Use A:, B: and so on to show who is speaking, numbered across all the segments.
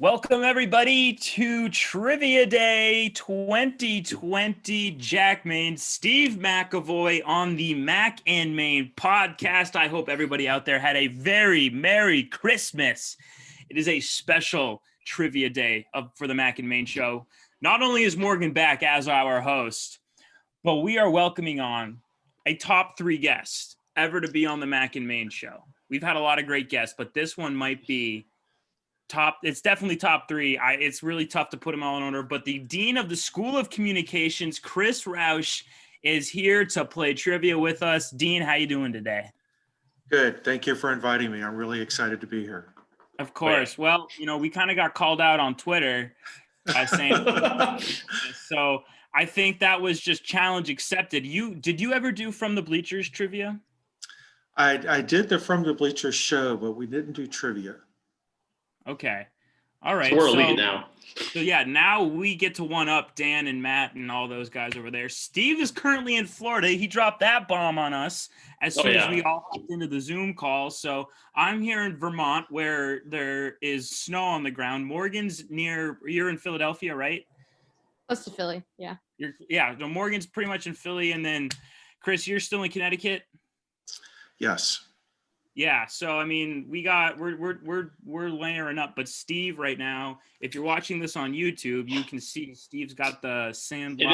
A: Welcome, everybody, to Trivia Day 2020. Jack Main, Steve McAvoy on the Mac and Main podcast. I hope everybody out there had a very Merry Christmas. It is a special Trivia Day for the Mac and Main show. Not only is Morgan back as our host, but we are welcoming on a top 3 guest ever to be on the Mac and Main show. We've had a lot of great guests, but this one might be it's definitely top 3. It's really tough to put them all in order, but the Dean of the School of Communications, Chris Roush, is here to play trivia with us. Dean, how you doing today?
B: Good. Thank you for inviting me. I'm really excited to be here.
A: Of course. Well, we kind of got called out on Twitter by saying so I think that was just challenge accepted. Did you ever do From the Bleachers trivia?
B: I did the From the Bleachers show, but we didn't do trivia.
A: Okay. All right.
C: So we're elite now.
A: So yeah, now we get to one up Dan and Matt and all those guys over there. Steve is currently in Florida. He dropped that bomb on us as soon as we all hopped into the Zoom call. So I'm here in Vermont where there is snow on the ground. Morgan's you're in Philadelphia, right?
D: Close to Philly, yeah.
A: So Morgan's pretty much in Philly, and then Chris, you're still in Connecticut?
B: Yes.
A: Yeah, so I mean, we're layering up, but Steve right now, if you're watching this on YouTube, you can see Steve's got the sand.
C: It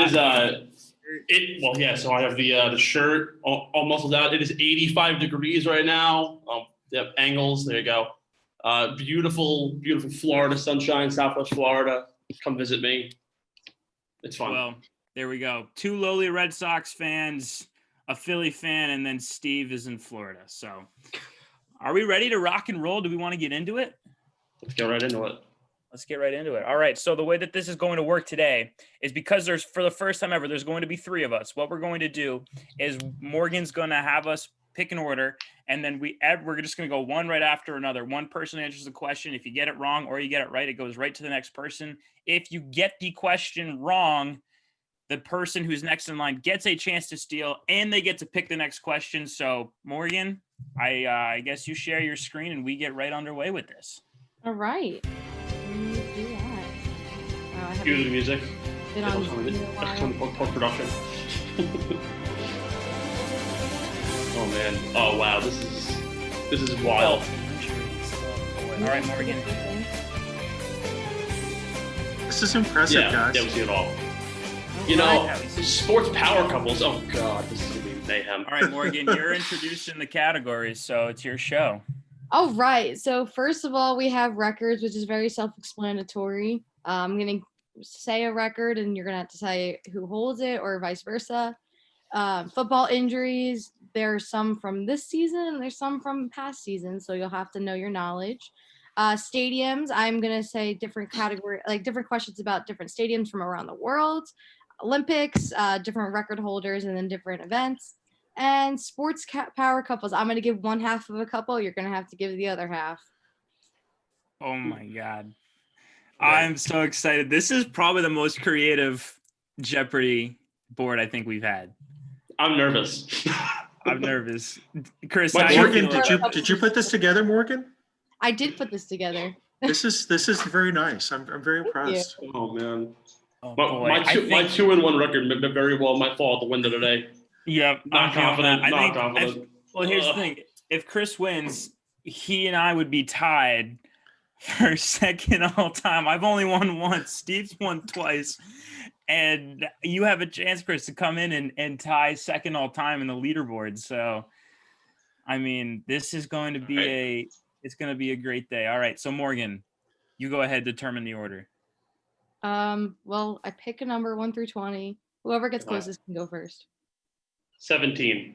C: is so I have the shirt all muscled out. It is 85 degrees right now. Yep, angles. There you go. Beautiful Florida sunshine, Southwest Florida. Come visit me. It's fun.
A: Well, there we go. 2 lowly Red Sox fans, a Philly fan, and then Steve is in Florida. So are we ready to rock and roll? Do we want to get into it?
C: Let's get right into it.
A: Let's get right into it. All right. So the way that this is going to work today is because for the first time ever, there's going to be 3 of us. What we're going to do is Morgan's going to have us pick an order, and then we're just going to go one right after another. One person answers the question. If you get it wrong or you get it right, it goes right to the next person. If you get the question wrong, the person who's next in line gets a chance to steal, and they get to pick the next question. So, Morgan, I guess you share your screen, and we get right underway with this.
D: All right. Do that.
C: Cue the music. Post-production. Oh, man. Oh, wow. This is wild.
A: All right, Morgan.
B: This is impressive, guys.
C: Yeah, we see it all. Sports power couples. Oh, God. This is going to be mayhem.
A: All right, Morgan, you're introducing the categories, so it's your show.
D: All right. So first of all, we have records, which is very self-explanatory. I'm going to say a record, and you're going to have to say who holds it or vice versa. Football injuries. There's some from this season, and there's some from past seasons, so you'll have to know your knowledge. Stadiums. I'm going to say different category, like different questions about different stadiums from around the world. Olympics, different record holders, and then different events. And sports power couples. I'm going to give one half of a couple. You're going to have to give the other half.
A: Oh, my God. I'm so excited. This is probably the most creative Jeopardy board I think we've had.
C: I'm nervous.
A: I'm nervous. Chris,
B: Morgan, did you put this together, Morgan?
D: I did put this together.
B: This is very nice. I'm very impressed.
C: Oh, man.
A: Oh,
C: my 2-1 record very well might fall at the window today.
A: Yep.
C: Not confident.
A: Well, here's the thing. If Chris wins, he and I would be tied for second all time. I've only won once. Steve's won twice. And you have a chance, Chris, to come in and tie second all time in the leaderboard. So, I mean, this is going to be it's going to be a great day. All right. So, Morgan, you go ahead, determine the order.
D: Well, I pick a number 1 through 20. Whoever gets closest can go first.
C: 17.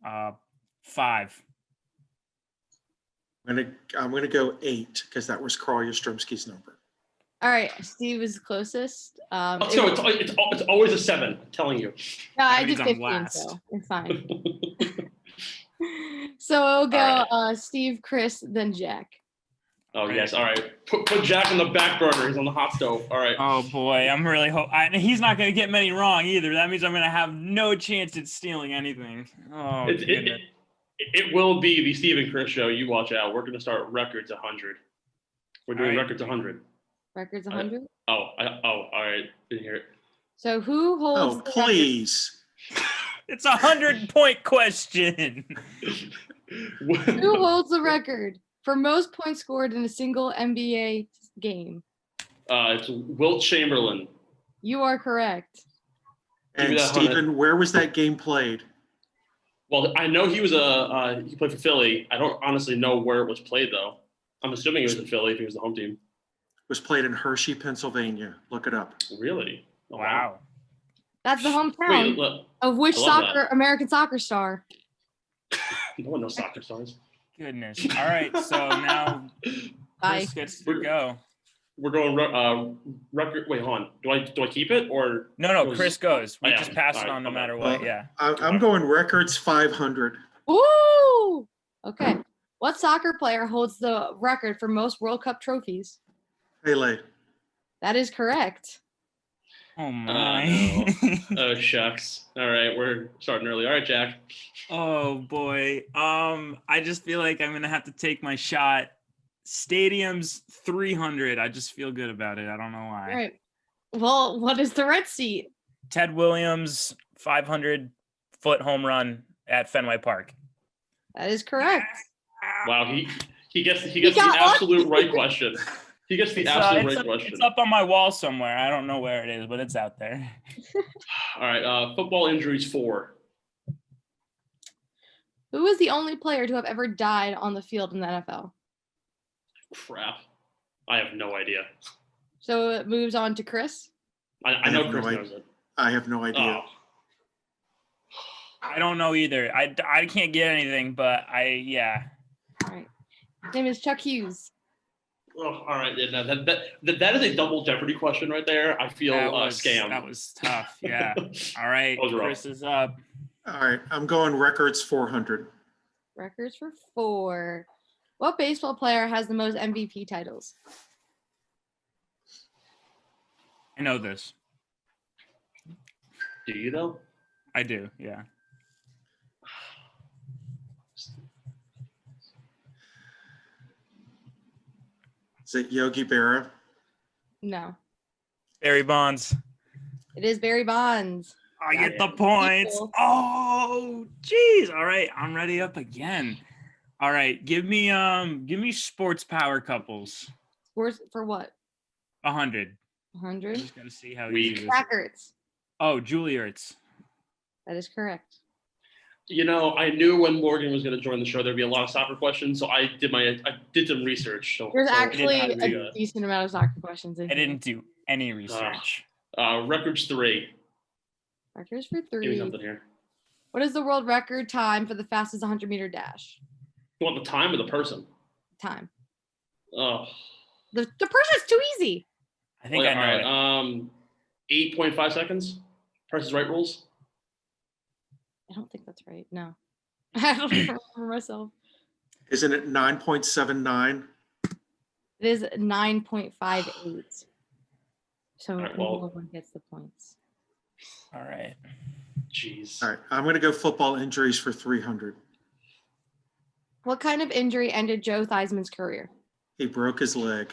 A: 5.
B: I'm gonna go 8 because that was Carl Yastrzemski's number.
D: All right, Steve is closest.
C: It's always a 7. I'm telling you.
D: No, I did 15, so it's fine. So we'll go Steve, Chris, then Jack.
C: Oh, yes. All right. Put Jack on the back burner. He's on the hot stove. All right.
A: Oh, boy. I'm really he's not going to get many wrong either. That means I'm going to have no chance at stealing anything. Oh,
C: it will be the Steve and Chris show. You watch out. We're going to start records 100. We're doing
A: All right.
C: records 100.
D: Records 100.
C: All right. Didn't hear it.
D: So who holds
B: Oh,
D: the record?
B: please.
A: It's a 100-point question.
D: Who holds the record for most points scored in a single NBA game?
C: It's Wilt Chamberlain.
D: You are correct.
C: Give me
B: And
C: that 100.
B: Stephen, where was that game played?
C: Well, I know he played for Philly. I don't honestly know where it was played though. I'm assuming it was in Philly if he was the home team.
B: It was played in Hershey, Pennsylvania. Look it up.
C: Really? Oh,
A: Wow.
D: That's the hometown
C: Wait, look,
D: of which
C: I love
D: American soccer star?
C: no one knows soccer stars.
A: Goodness. All right. So now
D: Bye.
A: Chris gets to go.
C: We're going record. Wait, hold on. Do I keep it or
A: No, Chris goes. We
C: Oh, yeah.
A: just pass
C: All
A: it
C: right,
A: on no
C: okay.
A: matter what.
B: Well,
A: Yeah.
B: I'm going records 500.
D: Woo! Okay. What soccer player holds the record for most World Cup trophies?
B: Pele.
D: That is correct.
A: Oh my.
C: Oh shucks. All right, we're starting early. All right, Jack.
A: Oh boy. I just feel like I'm gonna have to take my shot. Stadiums 300. I just feel good about it. I don't know why.
D: All right. Well, what is the red seat?
A: Ted Williams 500-foot home run at Fenway Park.
D: That is correct.
C: Wow, he gets the
D: got
C: absolute right question. He gets the absolute right question.
A: It's up on my wall somewhere. I don't know where it is, but it's out there.
C: All right, football injuries 4.
D: Who is the only player to have ever died on the field in the NFL?
C: Crap. I have no idea.
D: So it moves on to Chris.
C: I know
B: have
C: Chris
B: no
C: knows it.
B: I have no idea.
C: Oh.
A: I don't know either. I can't get anything, but yeah.
D: All right. His name is Chuck Hughes.
C: Oh, all right. Yeah, no, that is a double Jeopardy question right there. I feel scammed.
A: That was tough. Yeah. All right.
C: That was rough.
A: Chris is up.
B: All right, I'm going records 400.
D: Records for 4. What baseball player has the most MVP titles?
A: I know this.
C: Do you though?
A: I do. Yeah.
B: Is it Yogi Berra?
D: No.
A: Barry Bonds.
D: It is Barry Bonds.
A: I
D: Got
A: get
D: it.
A: the points.
D: Equal.
A: Oh, geez. All right. I'm ready up again. All right. Give me sports power couples.
D: Scores for what?
A: 100.
D: 100.
A: Just gotta see how
C: Weak.
A: easy this is.
D: Records.
A: Oh, Julie Ertz.
D: That is correct.
C: You know, I knew when Morgan was going to join the show, there'd be a lot of soccer questions, so I did some research.
D: There's
C: so
D: actually
C: it had to be,
D: a decent amount of soccer questions in
A: I
D: here.
A: didn't do any research.
C: records 3.
D: Records for
C: Give me
D: 3.
C: something here.
D: What is the world record time for the fastest 100-meter dash?
C: You want the time or the person?
D: Time.
C: Oh,
D: The person's too easy.
A: I think I know it.
C: 8.5 seconds. Price is Right rules.
D: I don't think that's right. No. I don't remember myself.
B: Isn't it 9.79?
D: It is 9.58. So
C: All right,
D: no
C: well-
D: one gets the points.
A: All right.
C: Jeez.
B: All right, I'm going to go football injuries for 300.
D: What kind of injury ended Joe Theismann's career?
B: He broke his leg.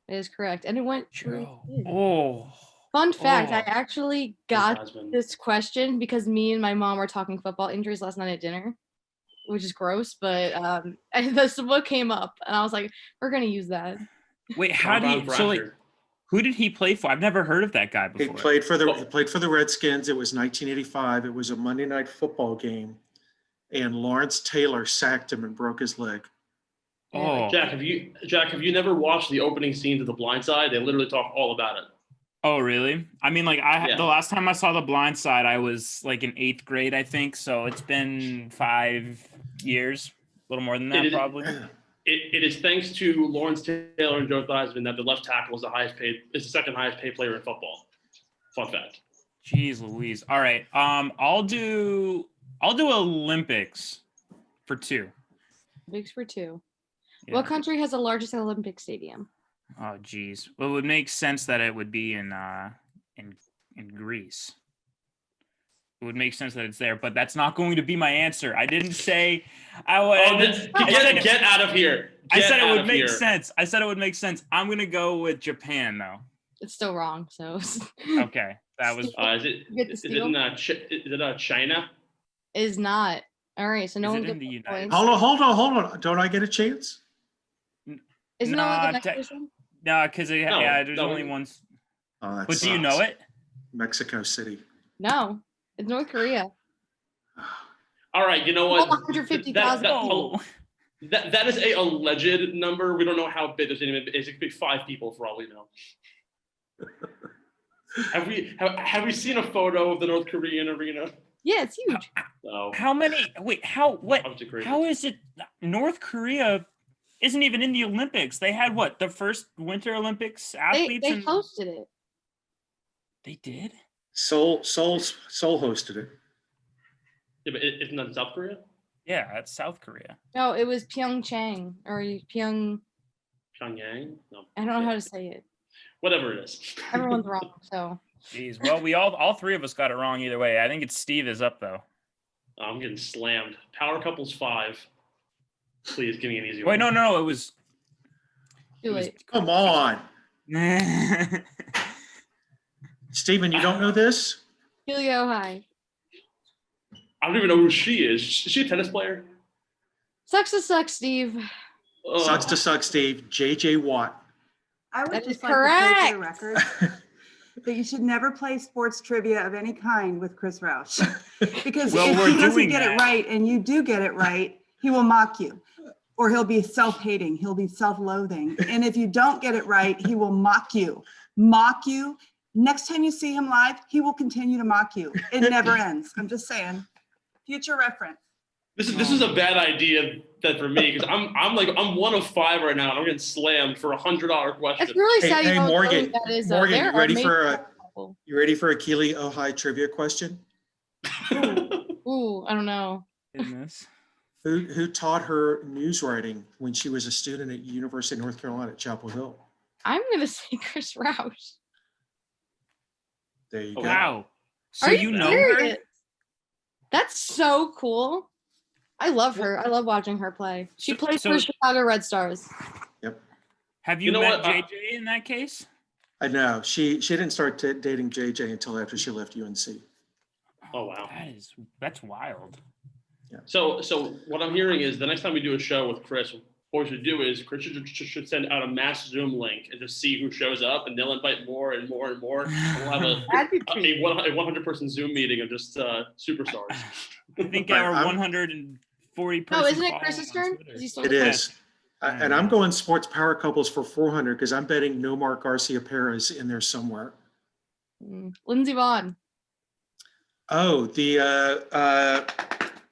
D: It is correct. And it went
A: Joe.
D: really good.
A: Oh.
D: Fun fact,
A: Oh.
D: I actually got
C: Heisman.
D: this question because me and my mom were talking football injuries last night at dinner, which is gross, but and this what came up and I was like, we're gonna use that.
A: Wait, how do you
C: Compound
A: so like
C: fracture.
A: who did he play for? I've never heard of that guy
B: He
A: before.
B: played for the Redskins. It was 1985. It was a Monday night football game, and Lawrence Taylor sacked him and broke his leg.
A: Oh.
C: Jack, have you never watched the opening scenes of The Blind Side? They literally talk all about it.
A: Oh, really? I mean, like
C: Yeah.
A: the last time I saw The Blind Side, I was like in 8th grade, I think. So it's been 5 years, a little more than that,
C: It is-
A: probably.
C: It is thanks to Lawrence Taylor and Joe Theismann that the left tackle is the second highest paid player in football. Fun fact.
A: Jeez Louise. All right. I'll do Olympics for 2.
D: Bigs for 2.
A: Yeah.
D: What country has the largest Olympic stadium?
A: Oh, geez. Well, it would make sense that it would be in Greece. it would make sense that it's there, but that's not going to be my answer. I didn't say I would.
C: Oh, get out of here.
A: I said it
C: Get out
A: would
C: of
A: make
C: here.
A: sense. I said it would make sense. I'm gonna go with Japan though.
D: It's still wrong. So
A: Okay, that was.
C: Is it China?
D: is not. All right. So no
A: Is
D: one
A: it in
D: gets
A: the
D: the
A: United
D: points.
B: Hold on. Don't I get a chance?
D: Isn't
A: Nah,
D: it like the
A: te-
D: next person?
A: No, because there's
C: no,
A: only one.
B: Oh, that
A: But do you
B: sucks.
A: know it?
B: Mexico City.
D: No, it's North Korea.
C: All right, you know
D: Well,
C: what?
D: 150,000.
A: Oh,
C: That is a alleged number. We don't know how big this anime is. It could be 5 people for all we know. Have we seen a photo of the North Korean arena?
D: Yeah, it's huge.
C: No.
A: how many? Wait, what?
C: I was agreeing.
A: How is it? North Korea isn't even in the Olympics. They had what? The first Winter Olympics
D: They
A: athletes.
D: hosted it.
A: They did.
B: Seoul hosted it.
C: Yeah, but isn't that South Korea?
A: Yeah, that's South Korea.
D: No, it was Pyeongchang or Pyong.
C: Pyongyang? No.
D: I don't know how to say it.
C: Whatever it is.
D: Everyone's wrong. So
A: Jeez. Well, we all three of us got it wrong either way. I think it's Steve is up though.
C: I'm getting slammed. Power couples 5. Please give me an easy
A: Wait,
C: one.
A: no. It was.
D: too late.
B: Come on. Steven, you don't know this?
D: Helio High.
C: I don't even know who she is. Is she a tennis player?
D: Sucks to suck, Steve.
C: Ugh.
B: Sucks to suck, Steve. JJ Watt.
E: I would
D: That
E: just
D: is
E: like to say for the
D: correct.
E: record that you should never play sports trivia of any kind with Chris Roush. Because
A: Well,
E: if
A: we're
E: he doesn't
A: doing
E: get
A: that.
E: it right and you do get it right, he will mock you. Or he'll be self-hating, he'll be self-loathing. And if you don't get it right, he will mock you. Mock you. Next time you see him live, he will continue to mock you. It never ends. I'm just saying. Future reference.
C: This is a bad idea that for me because I'm 1 of 5 right now and I'm getting slammed for $100 question.
D: That's really
B: Hey,
D: sad.
B: hey,
D: you don't know
B: Morgan,
D: who that is, though.
B: Morgan,
D: There
B: you
D: are
B: ready
D: amazing
B: for
D: people.
B: You ready for a Keely Ojai trivia question?
D: Ooh, I don't know.
A: Goodness.
B: Who taught her news writing when she was a student at University of North Carolina at Chapel Hill?
D: I'm gonna say Chris Roush.
B: There you go.
A: Wow. So
D: Are
A: you know her?
D: serious? That's so cool. I love her. I love watching her play. She plays for Chicago Red Stars.
A: Have you,
C: You know
A: met
C: what?
A: JJ in that case?
B: I know. She didn't start dating JJ until after she left UNC.
C: Oh, wow.
A: That's wild.
C: So what I'm hearing is the next time we do a show with Chris, what we should do is Chris should send out a mass Zoom link and just see who shows up, and they'll invite more and more and more. And we'll have
D: That'd be pretty.
C: a 100-person Zoom meeting of just superstars.
A: I think
B: Right,
A: our
B: I'm-
A: 140 person.
D: Oh, isn't it
A: following
D: Chris's
A: on
D: turn?
A: Twitter.
D: Is he still
B: It
D: with
B: is. And I'm going sports power couples for 400 because I'm betting Nomar Garcia Perez in there somewhere.
D: Lindsey Vaughn.
B: Oh, the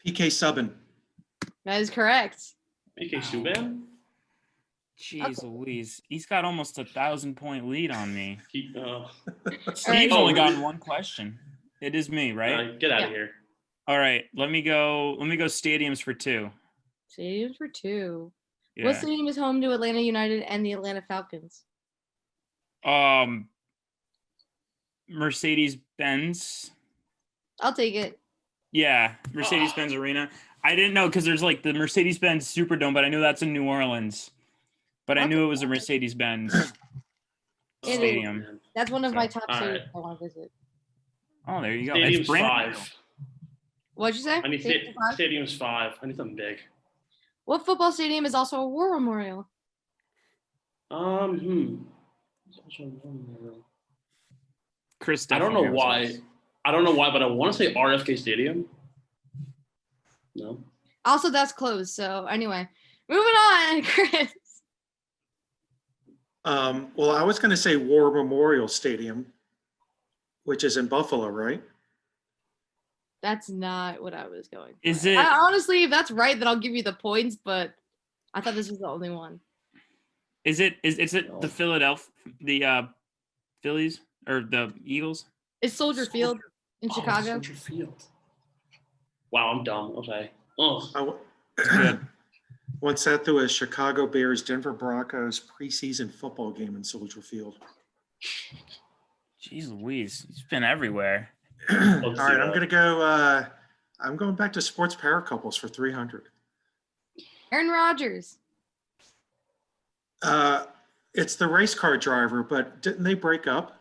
B: PK Subban.
D: That is correct.
C: PK Subban?
A: Jeez Louise. He's got almost 1,000-point lead on me. Steve's
C: Oh,
A: only
C: really?
A: gotten one question. It is me, right?
C: Get out
D: Yeah.
C: of here.
A: All right. Let me go stadiums for 2.
D: Stadiums for 2.
A: Yeah.
D: What stadium is home to Atlanta United and the Atlanta Falcons?
A: Mercedes-Benz.
D: I'll take it.
A: Yeah, Mercedes-Benz Arena. I didn't know because there's like the Mercedes-Benz Superdome, but I knew that's in New Orleans. But I knew it was a Mercedes-Benz
D: It is.
A: stadium.
D: That's one of my
A: So,
D: top
C: all
D: stadiums
C: right.
D: I want to visit.
A: Oh, there you go.
C: Stadium's
A: It's brand
C: 5.
D: What'd you say?
C: I need
D: Stadium five?
C: Stadium's 5. I need something big.
D: What football stadium is also a war memorial?
A: Chris.
C: I don't know
A: definitely knows this.
C: why. I don't know why, but I want to say RFK Stadium. No.
D: Also, that's closed. So anyway, moving on, Chris.
B: Well, I was going to say War Memorial Stadium, which is in Buffalo, right?
D: That's not what I was going for.
A: Is it?
D: Honestly, if that's right, then I'll give you the points, but I thought this was the only one.
A: Is it
C: No.
A: the Philadelphia, the Phillies or the Eagles?
D: It's Soldier Field in Chicago.
C: Soldier Field. Wow, I'm dumb. Okay. Oh,
A: Good.
B: Once sat through a Chicago Bears Denver Broncos preseason football game in Soldier Field.
A: Jeez Louise, he's been everywhere.
B: All
C: Let's
B: right,
C: see
B: I'm
C: that.
B: gonna go. I'm going back to sports power couples for 300.
D: Aaron Rodgers.
B: It's the race car driver, but didn't they break up?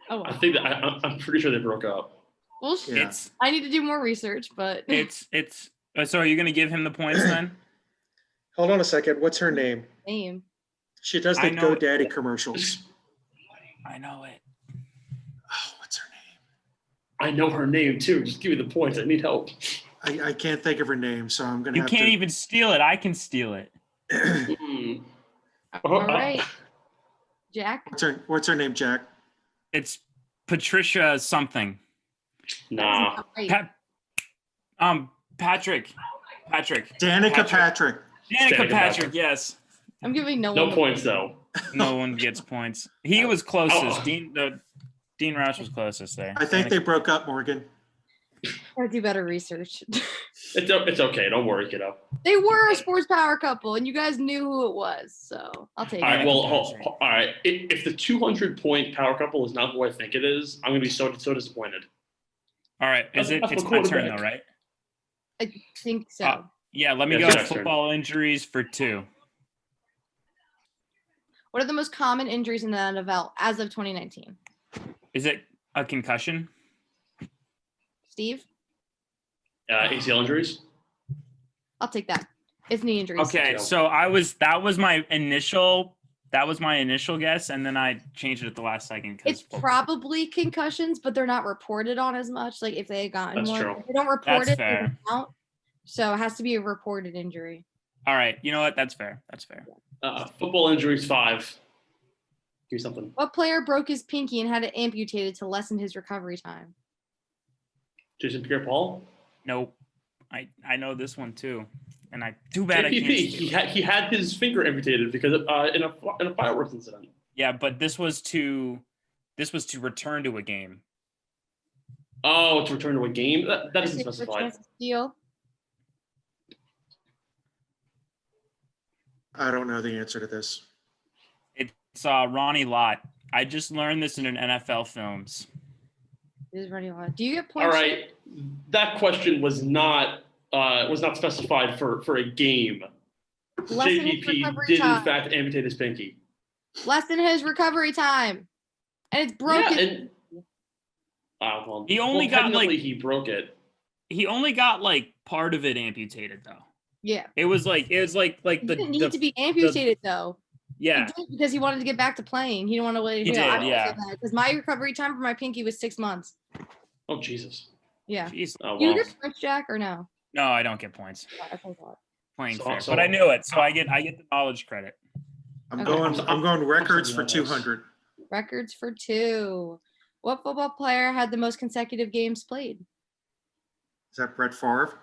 D: Oh,
C: I think that I'm pretty sure they broke up.
D: well,
B: Yeah.
A: It's
D: I need to do more research, but
A: so are you gonna give him the points then?
B: Hold on a second. What's her name?
D: name.
B: She does
A: I
B: the
A: know-
B: GoDaddy commercials.
A: I know it.
B: Oh, what's her name?
C: I know her name too. Just give me the points. I need help.
B: I can't think of her name, so I'm gonna
A: You
B: have
A: can't
B: to.
A: even steal it. I can steal it.
C: Mm.
D: All right, Jack.
B: What's her name, Jack?
A: It's Patricia something.
C: Nah.
D: Right.
A: Patrick.
B: Danica Patrick.
A: Danica Patrick, yes.
D: I'm giving no
C: No
D: one.
C: points though.
A: No one gets points. He was closest.
C: Oh.
A: Dean Roush was closest there.
B: I think they broke up, Morgan.
D: I do better research.
C: It's okay. Don't worry, kiddo.
D: They were a sports power couple, and you guys knew who it was, so I'll take
C: All right.
D: it.
C: Well, all right. If the 200-point power couple is not who I think it is, I'm gonna be so disappointed.
A: All right.
C: That's
A: It's
C: my
A: my turn
C: quarterback.
A: though, right?
D: I think so.
A: Yeah, let me
C: Yeah,
A: go
C: it's your turn.
A: football injuries for 2.
D: What are the most common injuries in the NFL as of 2019?
A: Is it a concussion?
D: Steve,
C: ACL injuries.
D: I'll take that. It's knee injuries.
A: Okay, so that was my initial guess, and then I changed it at the last second.
D: It's probably concussions, but they're not reported on as much. Like if they had gotten
C: That's
D: one,
C: true.
D: if they don't report
A: That's
D: it, they
A: fair.
D: don't count. So it has to be a reported injury.
A: All right, you know what? That's fair.
C: Football injuries 5. Give me something.
D: What player broke his pinky and had it amputated to lessen his recovery time?
C: Jason Pierre-Paul.
A: Nope. I know this one too, and too bad I
C: JPP.
A: can't.
C: He had his finger amputated because of, in a fireworks incident.
A: Yeah, but this was to return to a game.
C: Oh, to return to a game. That isn't
D: For
C: specified.
D: chance to steal.
B: I don't know the answer to this.
A: It's Ronnie Lott. I just learned this in an NFL films.
D: It is running on. Do you get points?
C: All right, that question was not specified for a game.
D: Lessen his
C: JPP
D: recovery
C: did
D: time.
C: in fact amputate his pinky.
D: Lessen his recovery time. And it's broken.
C: Yeah, and well,
A: He only got,
C: technically
A: like-
C: he broke it.
A: He only got like part of it amputated though.
D: Yeah.
A: It was like
D: He didn't need to be amputated though.
A: yeah.
D: He did because he wanted to get back to playing. He didn't want to let it
A: He
D: heal.
A: did, yeah.
D: Because my recovery time for my pinky was 6 months.
C: Oh Jesus.
D: Yeah.
A: Jeez.
C: Oh
D: You
C: well.
D: get points, Jack, or no?
A: No, I don't get points.
D: I think not.
A: Playing
C: So-
A: fair,
C: so-
A: but I knew it, so I get the knowledge credit.
B: I'm
D: Okay.
B: going records for
C: something else.
B: 200.
D: Records for 2. What football player had the most consecutive games played?
B: Is that Brett Favre?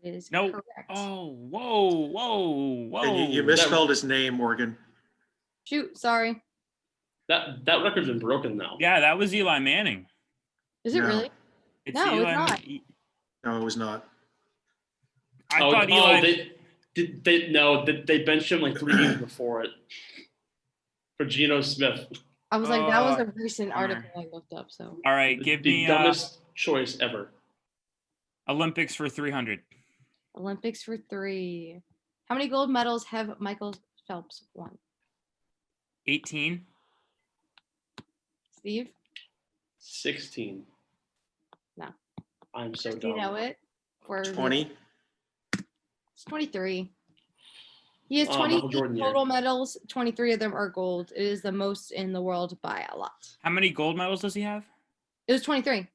D: That is
A: Nope.
D: correct.
A: Oh, whoa.
B: And you misspelled his name, Morgan.
D: Shoot, sorry.
C: That record's been broken now.
A: Yeah, that was Eli Manning.
D: Is it
B: No.
D: really?
A: It's
D: No, it's
A: Eli
D: not.
B: No, it was not.
A: I thought Eli.
C: they benched him like 3 games before it for Geno Smith.
D: I was like, that was a
A: Oh,
D: recent
A: bummer.
D: article I looked up. So
A: All right, give
C: the
A: me
C: dumbest choice ever.
A: Olympics for 300.
D: Olympics for 3. How many gold medals have Michael Phelps won?
A: 18.
D: Steve?
C: 16.
D: No.
C: I'm so
D: Do you
C: dumb.
D: know it? For
B: 20.
D: It's 23. He has
C: Oh,
D: 20
C: Michael Jordan year.
D: total medals. 23 of them are gold. It is the most in the world by a lot.
A: How many gold medals does he have?
D: It was 23.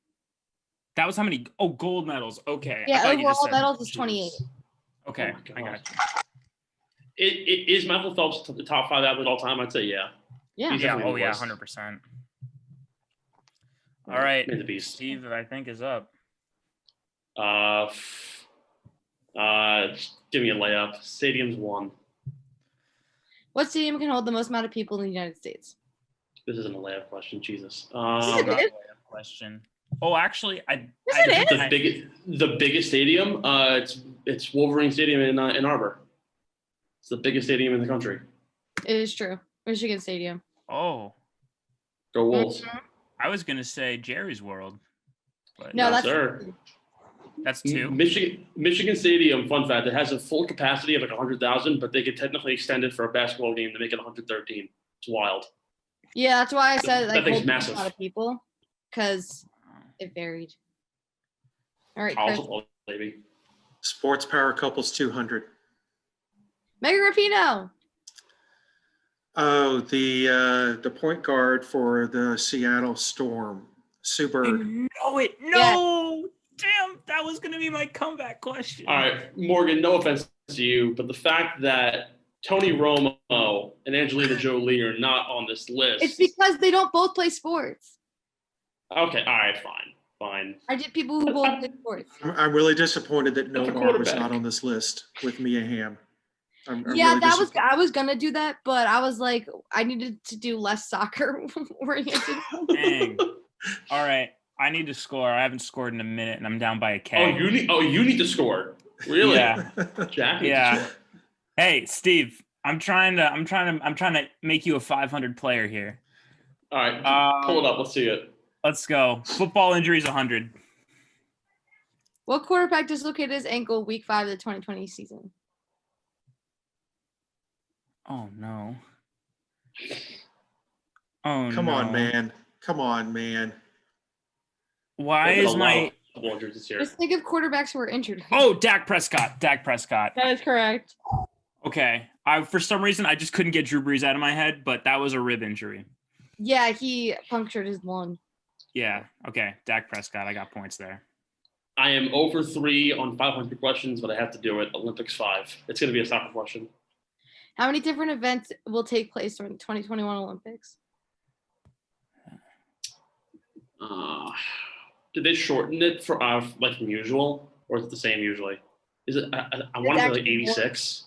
A: That was how many? Oh, gold medals. Okay. I
D: Yeah,
A: thought you just
D: overall
A: said-
D: medals is 28.
A: Okay,
C: Oh
A: I
C: my
A: got
C: God.
A: you.
C: It is Michael Phelps the top 5 athlete all time? I'd say yeah.
D: Yeah.
C: He's
A: Yeah.
C: definitely
A: Oh,
C: the
A: yeah.
C: worst.
A: 100%. All right.
C: Made the beast.
A: Steve, I think is up.
C: Give me a layup. Stadium's 1.
D: What stadium can hold the most amount of people in the United States?
C: This isn't a layup question. Jesus.
D: Yes, it is.
A: Question. Oh, actually,
D: Yes, it is.
C: The biggest stadium. It's Wolverine Stadium in Ann Arbor. It's the biggest stadium in the country.
D: It is true. Michigan Stadium.
A: Oh,
C: Go Wolves.
A: I was gonna say Jerry's World, but
D: No,
C: No,
D: that's
C: sir.
A: that's 2.
C: Michigan Stadium, fun fact, it has a full capacity of like 100,000, but they could technically extend it for a basketball game to make it 113. It's wild.
D: Yeah, that's why I said
C: That
D: like
C: thing's
D: hold a
C: massive.
D: lot of people because it varied. All right,
C: College
D: Chris.
C: football, baby.
B: Sports power couples 200.
D: Megan Rapinoe.
B: Oh, the point guard for the Seattle Storm, Sue
A: I
B: Bird.
A: know it. No, damn, that was gonna be my comeback question.
C: All right, Morgan, no offense to you, but the fact that Tony Romo and Angelina Jolie are not on this list.
D: It's because they don't both play sports.
C: Okay, all right, fine.
D: I did people who both play sports.
B: I'm really disappointed that
C: That's a
B: Nomar was
C: quarterback.
B: not on this list with Mia Hamm. I'm
D: Yeah,
B: really
D: I was gonna do that, but I was like, I needed to do less soccer oriented.
A: Dang. All right, I need to score. I haven't scored in a minute, and I'm down by a K.
C: You need to score. Really?
A: Yeah.
C: Jack.
A: Yeah. Hey, Steve, I'm trying to make you a 500 player here.
C: All right, pull it up. Let's see it.
A: Let's go. Football injuries 100.
D: What quarterback dislocated his ankle week 5 of the 2020 season?
A: Oh no. Oh
B: Come
A: no.
B: on, man. Come on, man.
A: Why
C: There's
A: is
C: been a lot
A: my
C: of football injuries this year.
D: Just think of quarterbacks who were injured.
A: Oh, Dak Prescott.
D: That is correct.
A: Okay. For some reason I just couldn't get Drew Brees out of my head, but that was a rib injury.
D: Yeah, he punctured his lung.
A: Yeah. Okay. Dak Prescott. I got points there.
C: I am over 3 on 500 questions, but I have to do it. Olympics 5. It's going to be a soccer question.
D: How many different events will take place during the 2021 Olympics?
C: Did they shorten it for like from usual, or is it the same usually? Is it? I want to say like
D: actually more.
C: 86.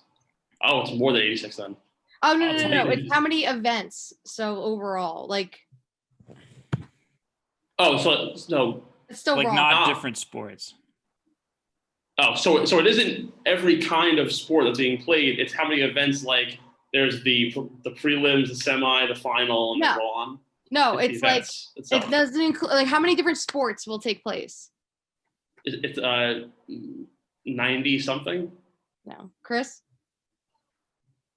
C: Oh, it's more than 86 then.
D: Oh no,
C: I'll
D: no,
C: tell
D: no,
C: you.
D: it's how many events. So overall, like
C: Oh, so
D: it's still
A: Like
D: wrong.
A: not different sports.
C: Oh, so it isn't every kind of sport that's being played. It's how many events. Like there's the prelims, the semi, the final, and
D: No.
C: the go on.
D: No,
C: the
D: it's like
C: events itself.
D: it doesn't include like how many different sports will take place.
C: It's 90 something.
D: No, Chris.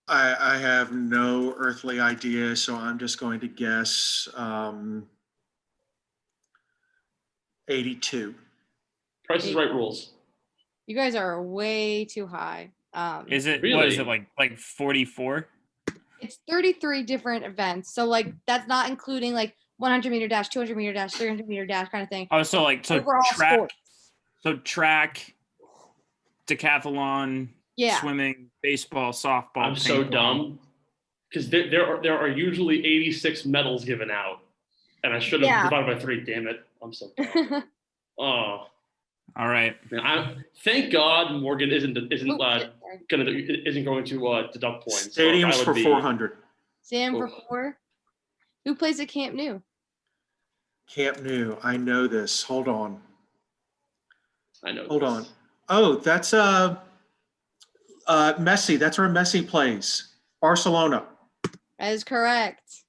B: I have no earthly idea, so I'm just going to guess 82.
C: Price is Right rules.
D: You guys are way too high.
A: Is it what
C: Really?
A: is it like 44?
D: It's 33 different events. So like that's not including like 100-meter dash, 200-meter dash, 300-meter dash kind of thing.
A: Oh, so
D: Overall
A: track.
D: sports.
A: So track, decathlon,
D: Yeah.
A: swimming, baseball, softball.
C: I'm so
A: ping pong.
C: dumb because there are usually 86 medals given out, and I should have
D: Yeah.
C: divided by 3. Damn it, I'm so dumb. Oh,
A: All right.
C: man, thank God Morgan isn't going to deduct points. So
B: Stadiums
C: I would
B: for
C: be-
B: 400.
D: Sam for
C: Oof.
D: 4. Who plays at Camp Nou?
B: Camp Nou. I know this. Hold on.
C: I know.
B: Hold
C: this.
B: on. Oh, that's Messi. That's where Messi plays. Barcelona.
D: That is correct.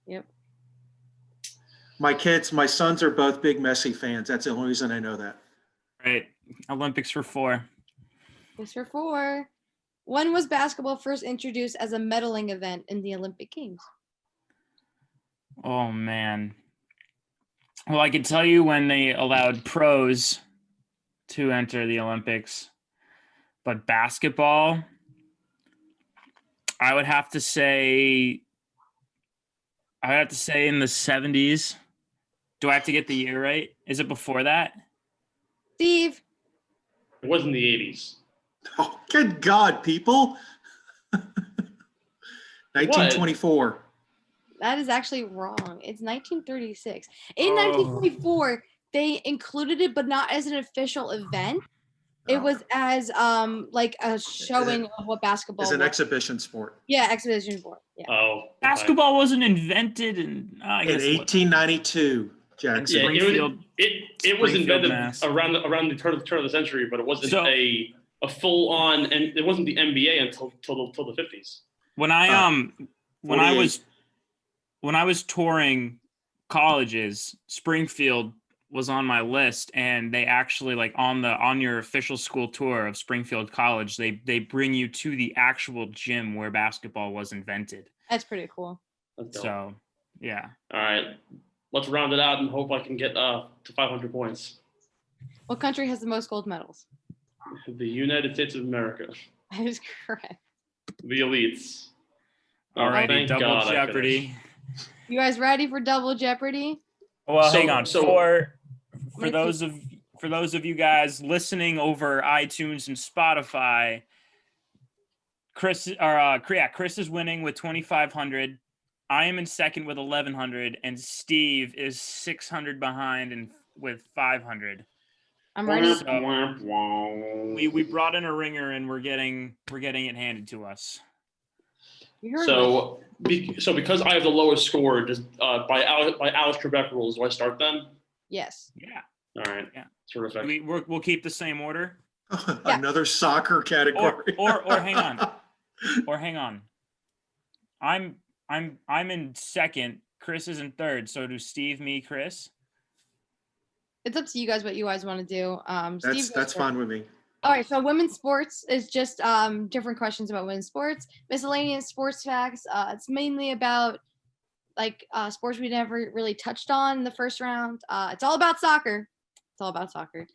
D: Yep.
B: My sons are both big Messi fans. That's the only reason I know that.
A: All right. Olympics for 4.
D: Thanks for 4. When was basketball first introduced as a medaling event in the Olympic Games?
A: Oh man. Well, I can tell you when they allowed pros to enter the Olympics, but basketball, I would have to say in the 70s. Do I have to get the year right? Is it before that?
D: Steve.
C: It was in the 80s.
B: Oh, good God, people. 1924.
D: That is actually wrong. It's 1936. In
A: Oh.
D: 1924, they included it, but not as an official event. It
B: Oh.
D: was as like a showing of what basketball
B: It's an
D: was.
B: exhibition sport.
D: Yeah, exhibition sport. Yeah.
C: Oh, okay.
A: Basketball wasn't invented in I
B: In
A: guess what-
B: 1892, Jackson.
C: Yeah,
A: Springfield-
C: it was
A: Springfield,
C: invented
A: Mass.
C: around the turn of the century, but it wasn't
A: So-
C: a full on, and it wasn't the NBA until the 50s.
A: When I when I
B: 48.
A: was when I was touring colleges, Springfield was on my list, and they actually like on your official school tour of Springfield College, they bring you to the actual gym where basketball was invented.
D: That's pretty cool.
C: That's dope.
A: So, yeah.
C: All right, let's round it out and hope I can get to 500 points.
D: What country has the most gold medals?
C: The United States of America,
D: That is correct.
C: the elites.
A: All righty,
C: thank
A: double
C: God I
A: Jeopardy.
C: finished.
D: You guys ready for double Jeopardy?
A: Well,
C: So-
A: hang on.
C: so-
A: For
D: Wait,
A: those of you guys listening over iTunes and Spotify, Chris is winning with 2,500. I am in second with 1,100, and Steve is 600 behind and with 500.
D: I'm ready.
A: We brought in a ringer, and we're getting it handed to us.
D: You heard
C: So because I have the lowest score, just by Alice Trebek rules, do I start then?
D: Yes.
A: Yeah.
C: All right.
A: Yeah.
C: Terrific.
A: We'll keep the same order.
B: Another soccer category.
A: Or hang on. I'm in second. Chris is in third. So do Steve, me, Chris.
D: It's up to you guys what you guys want to do. Steve goes
B: That's
D: first.
B: fine with me.
D: All right, so women's sports is just different questions about women's sports. Miscellaneous sports facts. It's mainly about like sports we never really touched on in the first round. It's all about soccer. It's all about soccer.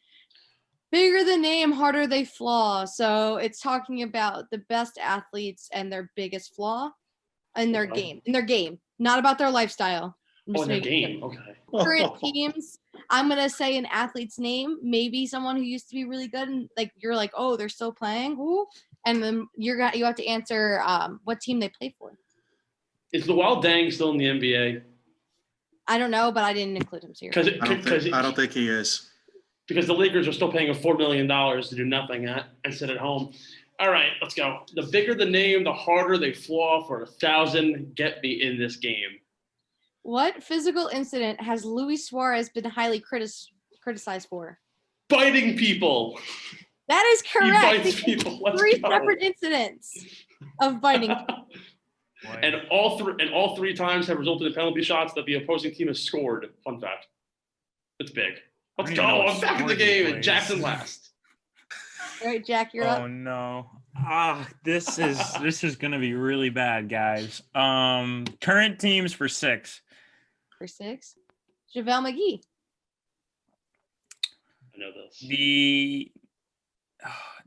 D: Bigger the name, harder they flaw. So it's talking about the best athletes and their biggest flaw in their
C: Okay.
D: game. In their game, not about their lifestyle. I'm
C: Oh,
D: just
C: in the
D: making
C: game. Okay.
D: current teams. I'm gonna say an athlete's name, maybe someone who used to be really good, and like you're like, oh, they're still playing, who? And then you have to answer what team they play for.
C: Is the Wild Dang still in the NBA?
D: I don't know, but I didn't include him here.
B: I don't think he is.
C: Because the Lakers are still paying him $4 million to do nothing and sit at home. All right, let's go. The bigger the name, the harder they flaw for 1,000. Get me in this game.
D: What physical incident has Luis Suarez been highly criticized for?
C: Biting people.
D: That is
C: He
D: correct.
C: bites people. Let's
D: Three
C: go.
D: separate incidents of biting.
C: And all three times have resulted in penalty shots that the opposing team has scored. Fun fact. It's big. Let's
A: I
C: go.
A: don't even know
C: I'm
A: what
C: back in the
A: sport he
C: game. And
A: plays.
C: Jackson last.
D: All right, Jack, you're
A: Oh
D: up.
A: no. This is gonna be really bad, guys. Current teams for 6.
D: For 6. JaVale McGee.
C: I know this.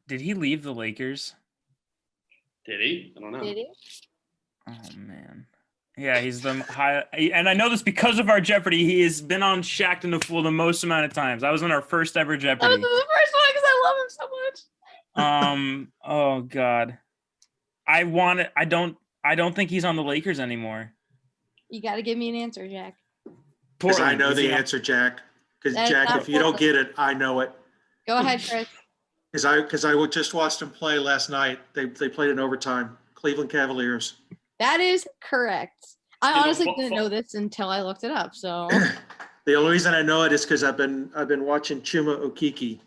A: Did he leave the Lakers?
C: Did he? I don't know.
D: Did he?
A: Oh man. Yeah, he's the high, and I know this because of our Jeopardy. He has been on Shacked and the Fool the most amount of times. I was on our first ever
D: That was
A: Jeopardy.
D: the first one because I love him so much.
A: Oh God. I don't think he's on the Lakers anymore.
D: You got to give me an answer, Jack.
B: Because I
A: Portland,
B: know
A: is he
B: the
A: on-
B: answer, Jack. Because
D: That is
B: Jack,
D: not
B: if you don't
D: Portland.
B: get it, I know it.
D: Go ahead, Chris.
B: Because I just watched them play last night. They played in overtime. Cleveland Cavaliers.
D: That is correct. I
C: know,
D: honestly
C: fu-
D: didn't
C: fu-
D: know this until I looked it up. So,
B: The only reason I know it is because I've been watching Chuma Okeke.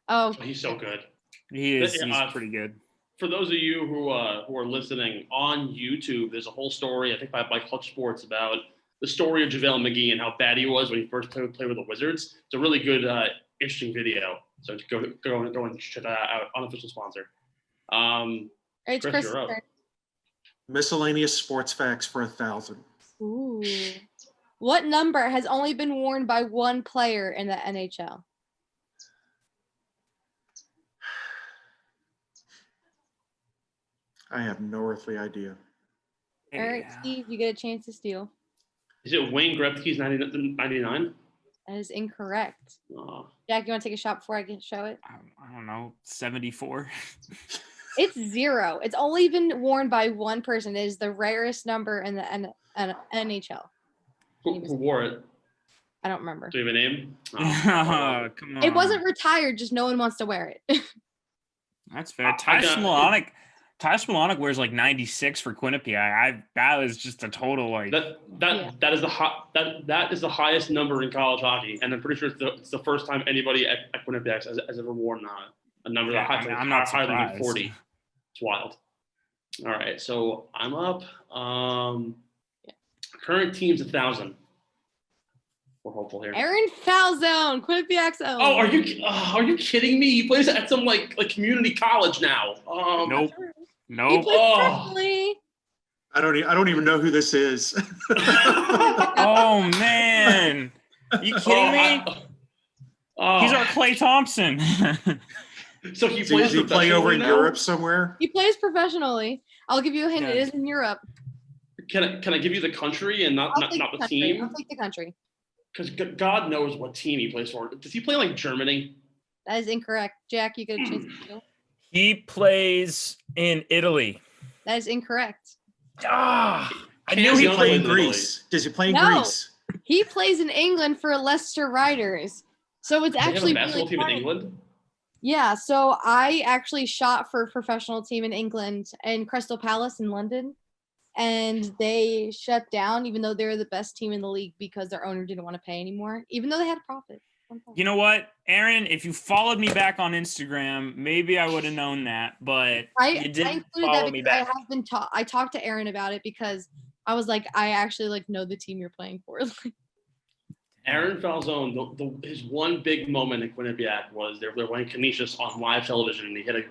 D: oh,
C: He's so good.
A: He's
C: Yeah,
A: pretty good.
C: For those of you who are listening on YouTube, there's a whole story, I think by Clutch Sports, about the story of JaVale McGee and how bad he was when he first played with the Wizards. It's a really good, interesting video. So go and check that out. Unofficial sponsor.
D: it's
C: Chris,
D: Chris.
C: you're up.
B: Miscellaneous sports facts for 1,000.
D: Ooh. What number has only been worn by one player in the NHL?
B: I have no earthly idea.
D: All right,
A: Yeah.
D: Steve, you get a chance to steal.
C: Is it Wayne Gretzky's 99?
D: That is incorrect.
C: Oh,
D: Jack, you want to take a shot before I can show it?
A: I don't know, 74.
D: It's 0. It's only been worn by one person. It is the rarest number in the NHL.
C: who wore it?
D: I don't remember.
C: Do you have a name? Oh,
A: Oh, come on.
D: It wasn't retired, just no one wants to wear it.
A: That's fair.
C: I
A: Ty
C: got-
A: Smolonic wears like 96 for Quinnipiac. That was just a total like.
C: that is the highest number in college hockey, and I'm pretty sure it's the first time anybody at Quinnipiac has ever worn a number
A: Yeah,
C: that high.
A: I'm not
C: higher than
A: surprised.
C: 40. It's wild. All right, so I'm up. Current team's 1,000. We're hopeful here.
D: Aaron Falzone, Quinnipiac Zone.
C: Oh, are you kidding me? He plays at some like community college now.
A: Nope.
D: He
A: Nope.
D: plays
C: Oh.
D: professionally.
B: I don't even know who this is.
A: Oh man. You kidding me? He's our Klay Thompson.
C: So he
B: Does
C: plays
B: he play over in
C: professionally now?
B: Europe somewhere?
D: He plays professionally. I'll give you a hint.
A: Yeah.
D: It is in Europe.
C: Can I give you the country and not
D: I'll take
C: the
D: country.
C: team?
D: I'll take the country.
C: Because God knows what team he plays for. Does he play like Germany?
D: That is incorrect. Jack, you get a chance to go.
A: He plays in Italy.
D: That is incorrect.
A: Ah, I
C: Can't
A: knew
B: Does
A: he
B: he
C: Young
B: play
A: played.
B: in
C: plays in
B: Greece? Does he play in
D: No.
B: Greece?
D: He plays in England for Leicester Riders. So it's
C: They have
D: actually
C: a basketball
D: really
C: team in
D: funny.
C: England.
D: Yeah, so I actually shot for a professional team in England and Crystal Palace in London. And they shut down, even though they were the best team in the league, because their owner didn't want to pay anymore, even though they had a profit.
A: You know what, Aaron? If you followed me back on Instagram, maybe I would have known that. But
D: I
A: you didn't
D: included
A: follow
D: that
A: me
D: because I
A: back.
D: have been I talked to Aaron about it because I was like, I actually like know the team you're playing for.
C: Aaron Falzone, his one big moment in Quinnipiac was they're playing Canisius on live television, and he hit a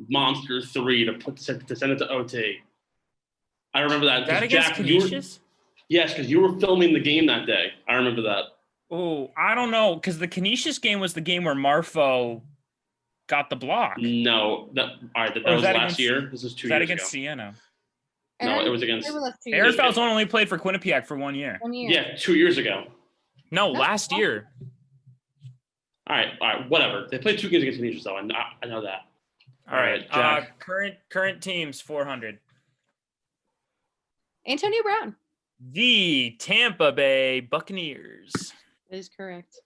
C: monster 3 to send it to OT. I remember that.
A: Is that
C: 'cause
A: against
C: Jack, you were-
A: Canisius?
C: Yes, because you were filming the game that day. I remember that.
A: Oh, I don't know, because the Canisius game was the game where Marfo got the block.
C: No, that all right. That
A: Or was
C: was
A: that
C: last
A: against-
C: year. This is
A: Was
C: 2
A: that
C: years
A: against
C: ago.
A: Siena?
C: No, it was against-
D: They were left 2
A: Aaron
D: years.
A: Falzone only played for Quinnipiac for 1 year.
D: 1 year.
C: Yeah, 2 years ago.
A: No,
D: That's
A: last
D: awesome.
A: year.
C: All right, whatever. They played 2 games against Canisius, though. I know that.
A: All right.
C: Jack.
A: Current teams 400.
D: Antonio Brown.
A: The Tampa Bay Buccaneers.
D: That is correct.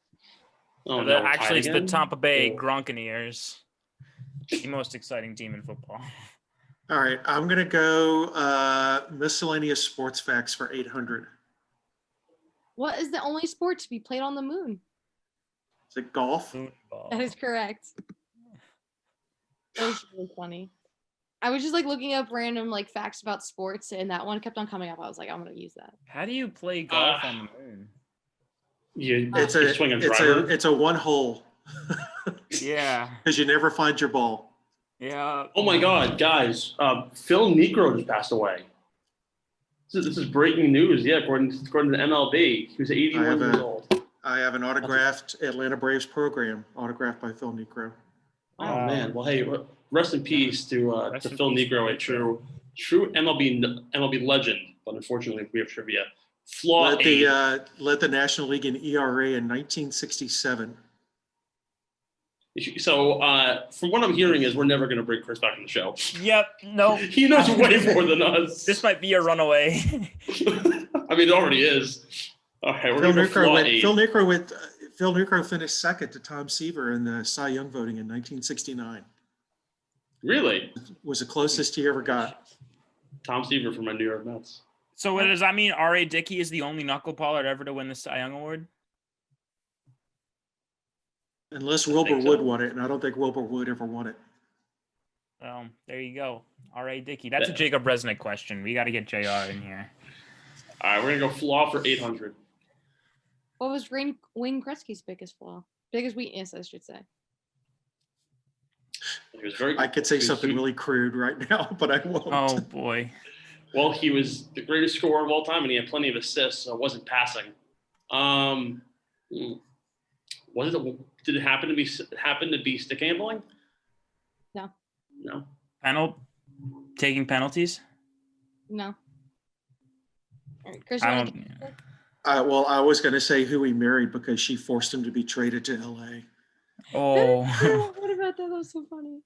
C: Oh,
A: The-
C: no,
A: actually, it's
C: tied
A: the
C: again?
A: Tampa Bay
C: Oh.
A: Gronkaneers. The most exciting team in football.
B: All right, I'm gonna go miscellaneous sports facts for 800.
D: What is the only sport to be played on the moon?
B: Is it golf?
A: Football.
D: That is correct. That was really funny. I was just like looking up random like facts about sports, and that one kept on coming up. I was like, I'm gonna use that.
A: How do you play golf on the moon?
C: You
B: It's
C: you
B: a
C: swing a
B: it's
C: driver.
B: a it's a one hole
A: Yeah.
B: because you never find your ball.
A: Yeah.
C: Oh my God, guys! Phil Niekro just passed away. This is breaking news. Yeah, according to MLB, he was 81
B: have
C: years
B: a-
C: old.
B: I have an autographed Atlanta Braves program, autographed by Phil Niekro.
C: Oh man. Well, hey, rest in peace to
A: Rest in
C: Phil
A: peace,
C: Niekro, a
A: Niekro.
C: true MLB legend. But unfortunately, we have trivia. Flaw
B: Led
C: 8.
B: the National League in ERA in 1967.
C: So, from what I'm hearing, is we're never going to bring Chris back on the show.
A: Yep. No.
C: He knows way more than us.
A: This might be a runaway.
C: I mean, it already is. Okay, we're going to go Flaw 8.
B: Phil Niekro finished second to Tom Seaver in the Cy Young voting in 1969.
C: Really?
B: Was the closest he ever got.
C: Tom Seaver from my New York Mets.
A: So what does that mean? R.A. Dickey is the only knuckleballer ever to win the Cy Young Award?
B: Unless
C: I
B: Wilbur
C: think so.
B: Wood won it, and I don't think Wilbur Wood ever won it.
A: There you go. R.A. Dickey. That's a Jacob Resnick question. We got to get JR in here.
C: All right, we're going to go Flaw for 800.
D: What was Wayne Gretzky's biggest flaw? Biggest weakness, I should say.
C: He was very.
B: I could say
C: he was-
B: something really crude right now, but I won't.
A: Oh, boy.
C: Well, he was the greatest scorer of all time, and he had plenty of assists, so it wasn't passing. Did it happen to be stick handling? No.
A: Taking penalties?
D: No. All right, Chris,
A: I
D: you wanna
A: don't.
B: Well, I was going to say who he married because she forced him to be traded to LA.
A: Oh.
D: What about that? That was so funny.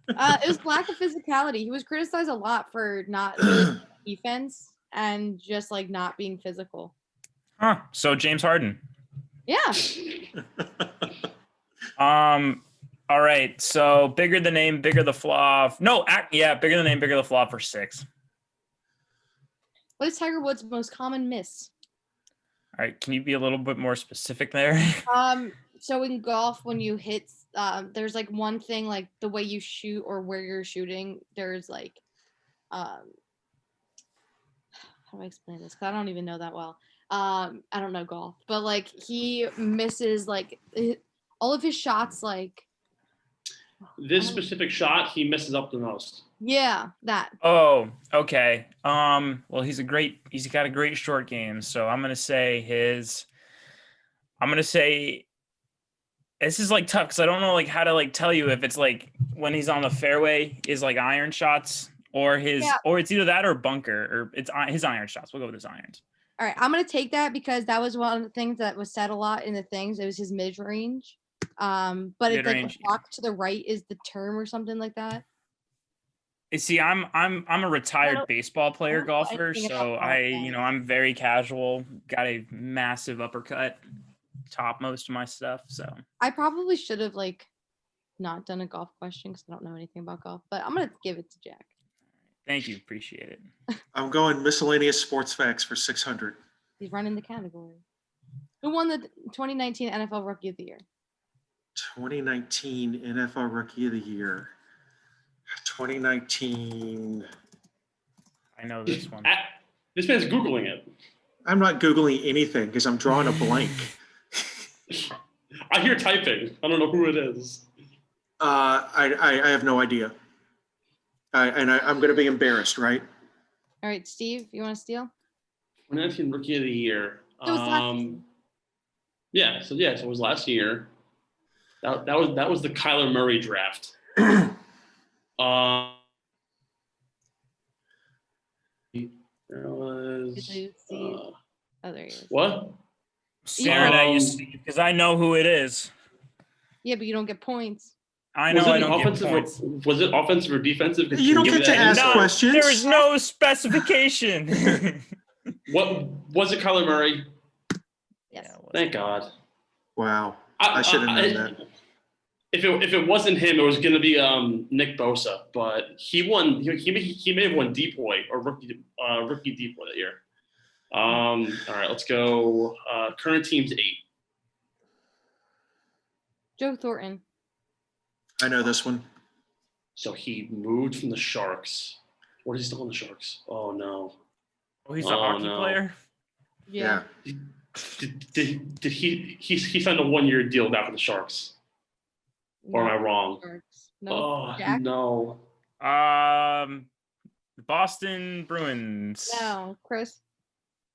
D: It was lack of physicality. He was criticized a lot for not doing defense and just like not being physical.
A: Huh. So James Harden.
D: Yeah.
A: All right. So bigger the name, bigger the flaw. Bigger the name, bigger the flaw for 6.
D: What is Tiger Woods' most common miss?
A: All right. Can you be a little bit more specific there?
D: So in golf, when you hit, there's like one thing, like the way you shoot or where you're shooting. There's like, how how do I explain this? 'Cause I don't even know that well. I don't know golf, but like he misses like all of his shots. Like
C: This specific shot, he misses up the most.
D: yeah, that.
A: Oh, okay. Well, he's got a great short game, so I'm gonna say this is like tough because I don't know like how to like tell you if it's like when he's on the fairway is like iron shots or or it's either that or bunker or it's his iron shots. We'll go with his irons.
D: All right, I'm gonna take that because that was one of the things that was said a lot in the things. It was his mid range, but it's like
A: Mid-range,
D: a block to the right is the term or something like that.
A: You see, I'm a retired baseball player
D: know
A: golfer,
D: anything about
A: so
D: golf,
A: I'm very casual. Got a massive uppercut, top most of my stuff. So
D: I probably should have like not done a golf question because I don't know anything about golf, but I'm gonna give it to Jack.
A: thank you, appreciate it.
B: I'm going miscellaneous sports facts for 600.
D: He's running the category. Who won the 2019 NFL Rookie of the Year?
B: 2019 NFL Rookie of the Year. 2019.
A: I know this one.
C: This man's Googling it.
B: I'm not Googling anything because I'm drawing a blank.
C: I hear typing. I don't know who it is.
B: I have no idea. I'm going to be embarrassed, right?
D: All right, Steve, you want to steal?
C: 2019 Rookie of the Year.
D: It was last season.
C: So it was last year. That was the Kyler Murray draft. There was.
D: Oh, there he is.
C: What?
A: Staring at you, Steve, because I know who it is.
D: Yeah, but you don't get points.
A: I know I don't get points.
C: Was it offensive or defensive?
B: You don't get to ask questions.
A: There is no specification.
C: What was it, Kyler Murray?
D: Yes.
A: Yeah,
C: Thank God.
B: Wow. I should have known that.
C: If it wasn't him, it was going to be Nick Bosa, but he won. He may have won Depoy or rookie Depoy that year. All right, let's go. Current team's 8.
D: Joe Thornton.
B: I know this one.
C: So he moved from the Sharks. What is he still on the Sharks? Oh no.
A: Oh, he's a hockey player.
B: Yeah.
C: Did he signed a 1-year deal now for the Sharks? Or am I wrong?
D: No.
C: Oh
D: Jack?
C: no.
A: Boston Bruins.
D: No, Chris.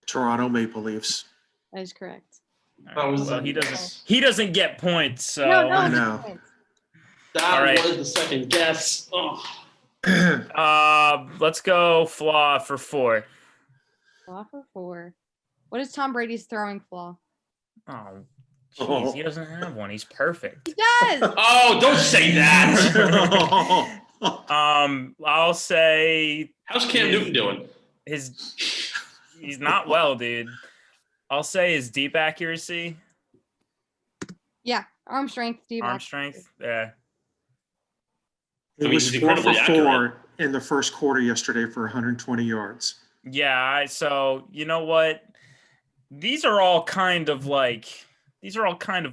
B: Toronto Maple Leafs.
D: That is correct.
A: Well, he doesn't get points, so
D: No,
B: I know.
C: That was the second guess. Oh.
A: Let's go flaw for 4.
D: Flaw for 4. What is Tom Brady's throwing flaw?
A: Oh, jeez, he doesn't have one. He's perfect.
D: He does.
C: Oh, don't say that.
A: I'll say.
C: How's Cam Newton doing?
A: He's not well, dude. I'll say his deep accuracy.
D: Yeah, arm strength, Steve.
A: Arm strength. Yeah.
B: He was 4 for 4 in the first quarter yesterday for 120 yards.
A: Yeah. So you know what? These are all kind of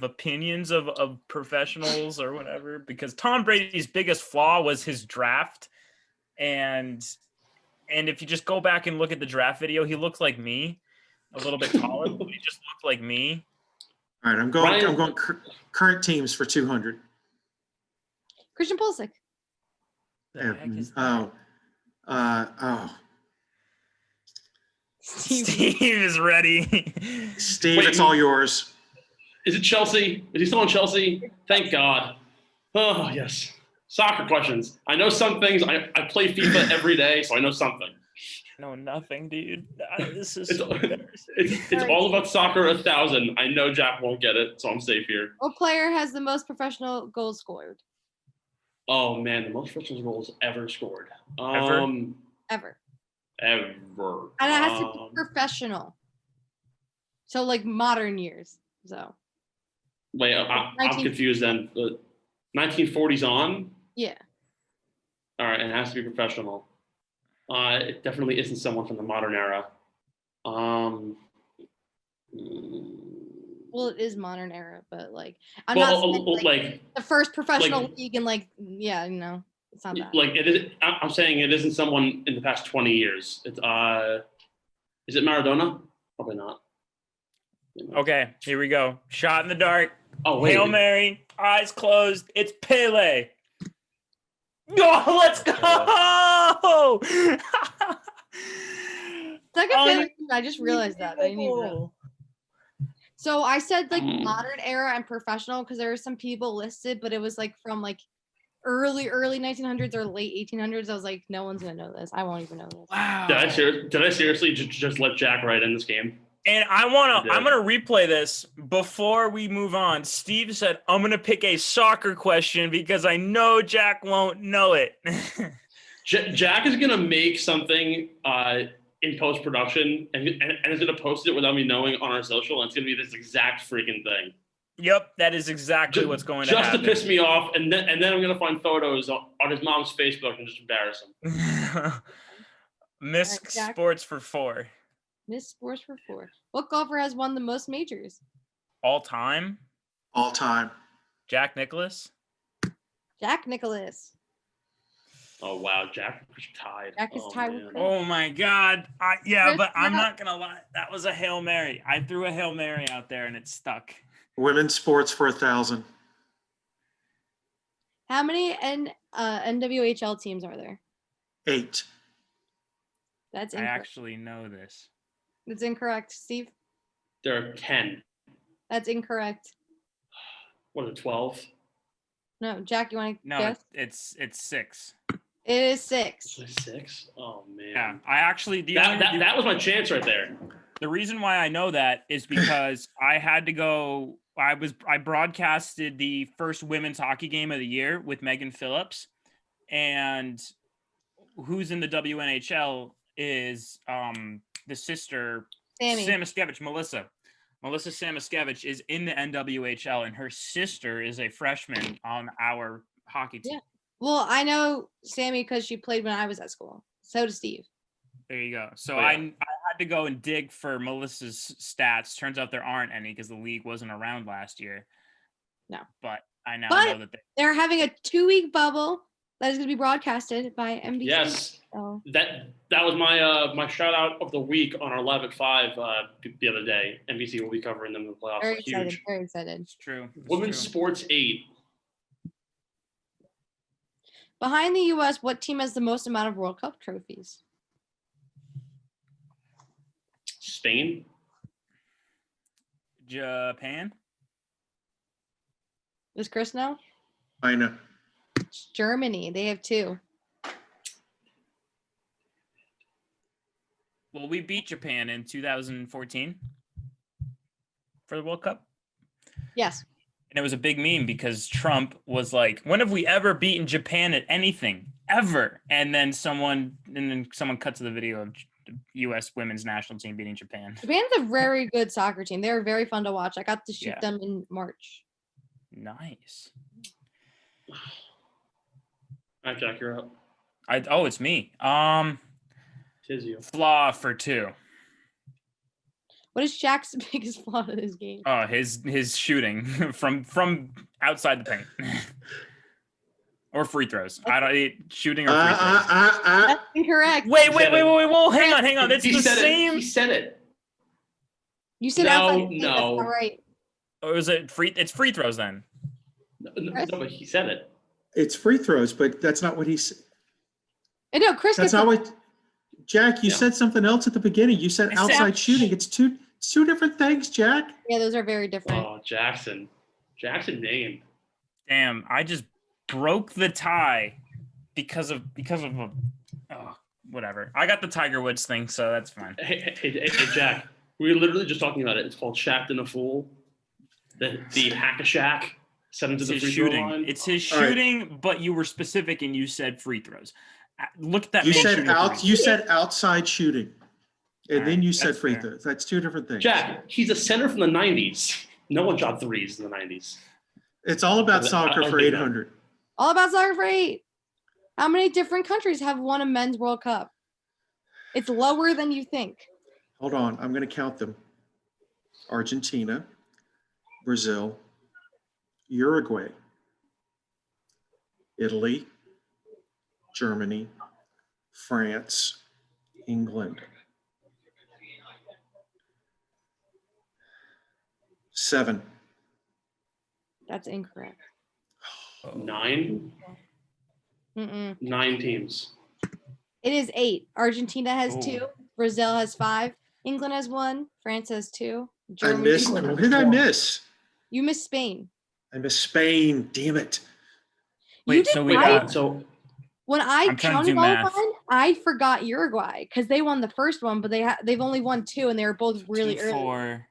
A: opinions of professionals or whatever, because Tom Brady's biggest flaw was his draft. And if you just go back and look at the draft video, he looks like me, a little bit taller, but he just looked like me.
B: All right, I'm going current teams for 200.
D: Christian Pulisic.
A: Steve is ready.
B: Steve, it's all yours.
C: Is it Chelsea? Is he still on Chelsea? Thank God. Oh, yes. Soccer questions. I know some things. I play FIFA every day, so I know something.
A: No, nothing, dude. This is
C: it's all about soccer 1,000. I know Jack won't get it, so I'm safe here.
D: What player has the most professional goals scored?
C: Oh, man, the most professional goals ever scored.
A: Ever?
D: Ever.
C: And
D: it has to be professional. So, like, modern years. So.
C: Wait, I'm confused then. The 1940s on?
D: Yeah.
C: All right, and it has to be professional. It definitely isn't someone from the modern era.
D: Well, it is modern era, but like I'm not saying, like the first professional league and it's not that.
C: Like it is. I'm saying it isn't someone in the past 20 years. It's Is it Maradona? Probably not.
A: Okay, here we go. Shot in the dark.
C: Oh, wait.
A: Hail Mary. Eyes closed. It's Pele. Oh, let's go!
D: Second favorite, I just realized that. I didn't even realize. So I said like modern era and professional because there were some people listed, but it was like from like early 1900s or late 1800s. I was like, no one's gonna know this. I won't even know this.
A: Wow.
C: Did I seriously just let Jack write in this game?
A: And I'm gonna replay this before we move on. Steve said, I'm gonna pick a soccer question because I know Jack won't know it.
C: Jack is gonna make something in post-production and is gonna post it without me knowing on our social, and it's gonna be this exact freaking thing.
A: Yep, that is exactly what's going to happen.
C: Just to piss me off, and then I'm gonna find photos on his mom's Facebook and just embarrass him.
A: Miss Sports for 4.
D: Miss Sports for 4. What golfer has won the most majors?
A: All time?
B: All time.
A: Jack Nicklaus?
D: Jack Nicklaus.
C: Oh, wow. Jack is tied.
D: Jack is tied with Chris.
A: Oh, my God. Yeah,
D: Chris,
A: but I'm not going to lie. That was a Hail Mary. I threw a Hail Mary out there, and it stuck.
B: Women's sports for 1,000.
D: How many NWHL teams are there?
B: 8.
D: That's
A: I
D: incorrect.
A: actually know this.
D: That's incorrect, Steve.
C: There are 10.
D: That's incorrect.
C: What are 12?
D: No, Jack, you want to
A: No,
D: guess?
A: it's 6.
D: It is 6.
C: 6? Oh, man.
A: Yeah, I actually
C: that was my chance right there.
A: The reason why I know that is because I had to go. I broadcasted the first women's hockey game of the year with Megan Phillips, and who's in the WNHL is the sister
D: Sammy.
A: Samaskevich, Melissa Samaskevich is in the NWHL, and her sister is a freshman on our hockey team.
D: Yeah. Well, I know Sammy because she played when I was at school. So does Steve.
A: There you go. So
C: Oh, yeah.
A: I had to go and dig for Melissa's stats. Turns out there aren't any because the league wasn't around last year.
D: No.
A: But I now know that
D: they're having a 2-week bubble that is going to be broadcasted by NBC.
C: Yes.
D: So.
C: That was my shout out of the week on our Live at 5 the other day. NBC will be covering them in the playoffs.
D: Very excited.
C: Huge.
D: Very excited.
A: It's true. It's
C: Women's
A: true.
C: Sports 8.
D: Behind the U.S., what team has the most amount of World Cup trophies?
C: Spain.
A: Japan.
D: Does Chris know?
B: I know.
D: It's Germany. They have 2.
A: Well, we beat Japan in 2014 for the World Cup.
D: Yes.
A: And it was a big meme because Trump was like, when have we ever beaten Japan at anything? Ever. And then someone cuts to the video of U.S. women's national team beating Japan.
D: Japan's a very good soccer team. They're very fun to watch. I got to shoot them in March.
A: Nice.
C: All right, Jack, you're up.
A: It's me.
C: Tis you.
A: Flaw for 2.
D: What is Jack's biggest flaw of this game?
A: Oh, his shooting from outside the paint. Or free throws. Shooting or free throws.
D: That's incorrect.
A: Wait. Whoa, hang on. It's the same.
C: He said it.
D: You said
C: No,
D: outside the paint.
C: no.
D: That's not right.
A: Or is it free? It's free throws then.
C: No, but he said it.
B: It's free throws, but that's not what he said.
D: I know, Chris.
B: That's not what. Jack, you
C: Yeah.
B: said something else at the beginning. You said
A: I said-
B: outside shooting. It's two different things, Jack.
D: Yeah, those are very different.
C: Oh, Jackson name.
A: Damn, I just broke the tie because of whatever. I got the Tiger Woods thing, so that's fine.
C: Hey, Jack. We were literally just talking about it. It's called Shacked and a Fool. The hack-a-shack sent him to
A: It's
C: the
A: his
C: free throw
A: shooting.
C: line.
A: It's his
B: All right.
A: shooting, but you were specific and you said free throws. Look at that
B: You
A: man
B: said
A: shooting a three.
B: You said outside shooting, and
A: All
B: then
A: right,
B: you said
A: that's
B: free
A: fair.
B: throws. That's 2 different things.
C: Jack, he's a center from the 90s. No one shot threes in the 90s.
B: It's all about
C: I
B: soccer
C: like
B: for
C: that.
B: 800.
D: All about soccer for 8. How many different countries have won a men's World Cup? It's lower than you think.
B: Hold on, I'm going to count them. Argentina, Brazil, Uruguay, Italy, Germany, France, England, 7.
D: That's incorrect.
C: 9?
D: Mm-mm.
C: 9 teams.
D: It is 8. Argentina has
A: Oh.
D: 2. Brazil has 5. England has 1. France has 2.
B: I
D: Germany.
B: missed. What did I miss?
D: You missed Spain.
B: I missed Spain. Damn it.
D: You
A: Wait,
D: did
A: so we
D: right.
A: got
C: So
D: When I
A: I'm trying to do
D: counted all of
A: math.
D: mine, I forgot Uruguay because they won the first one, but they've only won 2, and they were both really
A: 2,
D: early.
A: 4.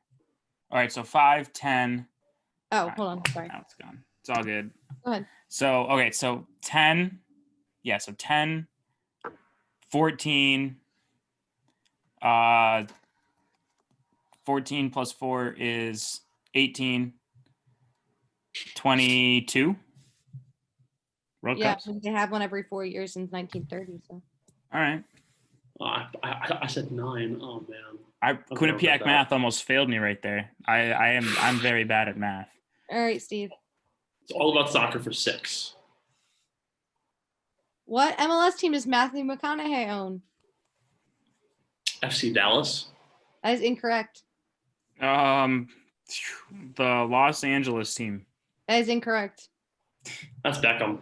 A: All right, so 5, 10.
D: Oh,
A: All right,
D: hold on. Sorry.
A: Now it's gone. It's all good.
D: Go ahead.
A: So, okay, so 10. Yeah, so 10, 14. 14 plus 4 is 18. 22.
C: World
D: Yeah,
C: Cups.
D: they have one every 4 years since 1930. So
A: All right.
C: I said 9. Oh man.
A: Quinnipiac
C: that.
A: math almost failed me right there. I'm very bad at math.
D: all right, Steve.
C: It's all about soccer for 6.
D: What MLS team does Matthew McConaughey own?
C: FC Dallas.
D: That is incorrect.
A: The Los Angeles team.
D: That is incorrect.
C: That's Beckham.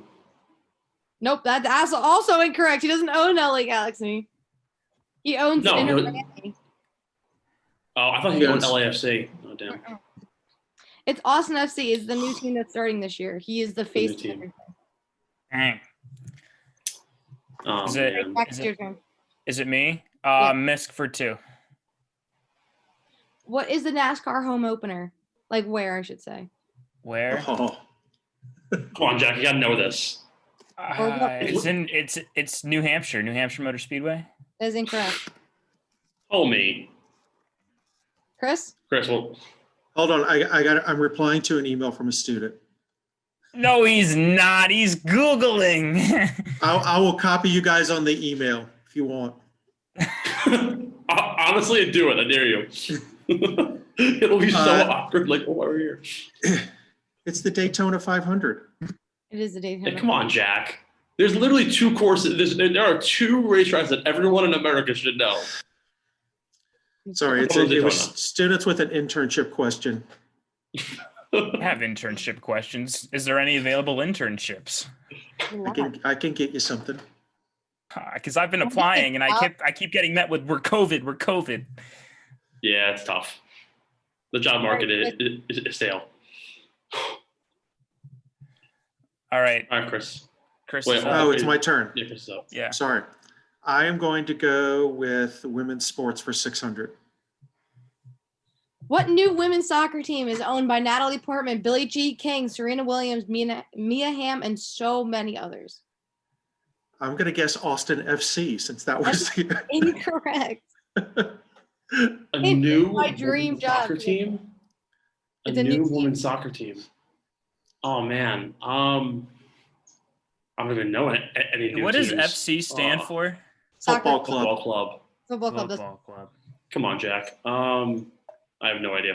D: Nope, that's also incorrect. He doesn't own LA Galaxy. He owns
C: No,
D: Inter
C: he-
D: Miami.
C: Oh, I thought he owned LAFC. Oh damn.
D: It's Austin FC is the new team that's starting this year. He is the face
C: new
D: of
C: team.
D: everything.
A: Dang.
C: Oh
A: Is it-
C: man.
D: Back
A: Is
D: to
A: it-
D: your turn.
A: Is it me?
D: Yeah.
A: Misk for 2.
D: What is the NASCAR home opener? Like where, I should say.
A: Where?
B: Oh,
C: Come on, Jack. You gotta know this.
A: It's New Hampshire Motor Speedway.
D: That is incorrect.
C: Homie.
D: Chris?
C: Chris, well,
B: hold on. I'm replying to an email from a student.
A: No, he's not. He's Googling.
B: I will copy you guys on the email if you want.
C: honestly, do it. I dare you. It'll be so awkward. Like, oh, we're here.
B: It's the Daytona 500.
D: It is the Daytona.
C: Hey, come on, Jack. There's literally 2 courses. There are 2 racetracks that everyone in America should know.
B: Sorry, it was students with an internship question.
A: I have internship questions. Is there any available internships?
B: I can get you something.
A: Because I've been applying and I keep getting met with we're COVID.
C: Yeah, it's tough. The job market is stale.
A: All right,
C: All right, Chris.
A: Chris.
C: Wait,
A: is
B: Oh,
A: up.
B: it's my turn.
C: Yeah, Chris is up.
A: Yeah.
B: Sorry. I am going to go with women's sports for 600.
D: What new women's soccer team is owned by Natalie Portman, Billie Jean King, Serena Williams, Mia Hamm, and so many others?
B: I'm going to guess Austin FC since that was the
D: Incorrect.
C: A
D: It's
C: new
D: my dream
C: women's soccer
D: job.
C: team.
D: It's
C: A
D: a new
C: new
D: team.
C: women's soccer team. Oh man. I don't even know any new
A: What does
C: teams.
A: FC stand
C: Oh.
A: for?
B: football
D: Soccer.
B: club.
C: Football club.
D: Football club. Does
A: Football club.
C: Come on, Jack. I have no idea.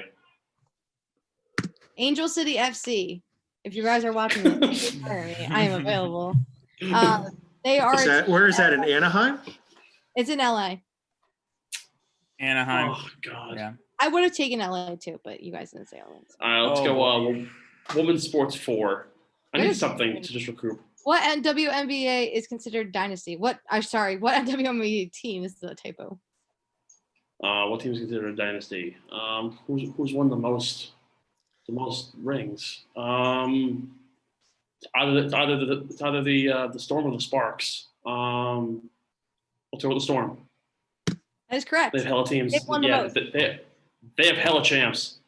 D: Angel City FC. If you guys are watching it, please hire me. I am available. They are.
B: Where is that, in Anaheim?
D: It's in LA.
A: Anaheim.
C: Oh God.
A: Yeah.
D: I would have taken LA too, but you guys didn't say LA.
C: All right, let's
A: Oh,
C: go. Women's sports 4. I need
D: There's-
C: something to just recoup.
D: What WNBA is considered dynasty? What WNBA team? This is a typo.
C: What team is considered a dynasty? Who's won the most rings? It's either the Storm or the Sparks. We'll go with the Storm.
D: That is correct.
C: They have hella teams.
D: They've won the
C: Yeah,
D: most.
C: they have hella champs.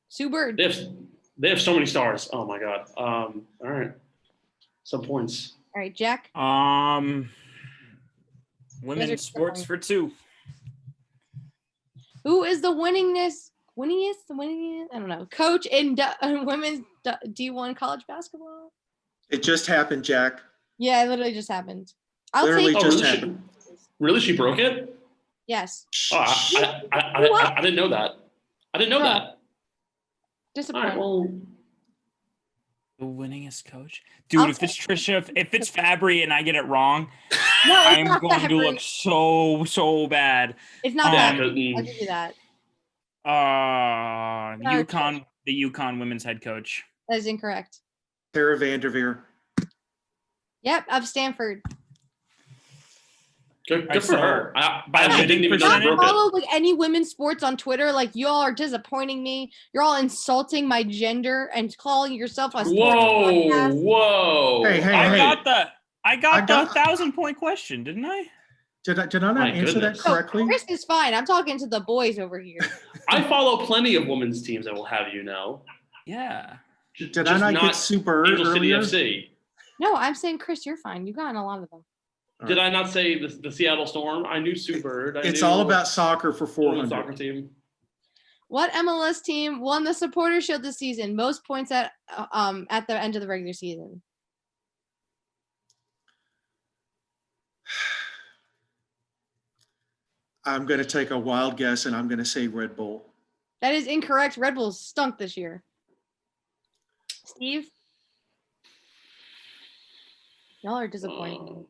D: Sue Bird.
C: They have so many stars. Oh my God. All right. Some points.
D: All right, Jack.
A: Women's sports for 2.
D: Who is the winningest? I don't know. Coach in women's D1 college basketball.
B: It just happened, Jack.
D: Yeah, it literally just happened. I'll
B: Literally
D: take.
B: just
C: really?
B: happened.
C: Really? She broke it?
D: Yes.
C: Oh, I didn't know that. I didn't know that. All
D: Disappointing.
C: right. Well,
A: The winningest coach, dude.
D: I'll
A: If it's Trisha, if it's Fabry, and I get it wrong,
D: No, it's
A: I'm
D: not
A: going to
D: Fabry.
A: look so bad.
D: It's not
A: Yeah,
D: that.
C: mm.
D: I'll give you that.
A: UConn, the UConn women's head coach.
D: That is incorrect.
B: Sarah Vanderveer.
D: Yep, of Stanford.
C: Good
A: Right,
C: for
A: so
C: her. I
A: by
C: actually didn't even know she
A: percentage-
C: broke it.
D: Follow like any women's sports on Twitter. Like you all are disappointing me. You're all insulting my gender and calling yourself a sports podcast.
C: Whoa.
B: Hey, hey,
A: I
B: hey.
A: got the
B: I
A: the
B: got-
A: 1,000-point question, didn't I?
B: Did I not
C: My
B: answer that
C: goodness.
D: No,
B: correctly?
D: Chris is fine. I'm talking to the boys over here.
C: I follow plenty of women's teams, I will have you know.
A: Yeah.
B: Did I not get Super
C: Angel City
B: earlier?
C: FC.
D: No, I'm saying Chris, you're fine. You got in a lot of them.
C: Did I not say the Seattle Storm? I knew Sue Bird.
B: It's all about soccer for
C: the women's
B: 400.
C: soccer team.
D: What MLS team won the Supporter Shield this season? Most points at the end of the regular season.
B: I'm going to take a wild guess, and I'm going to say Red Bull.
D: That is incorrect. Red Bulls stunk this year. Steve? Y'all are disappointing me.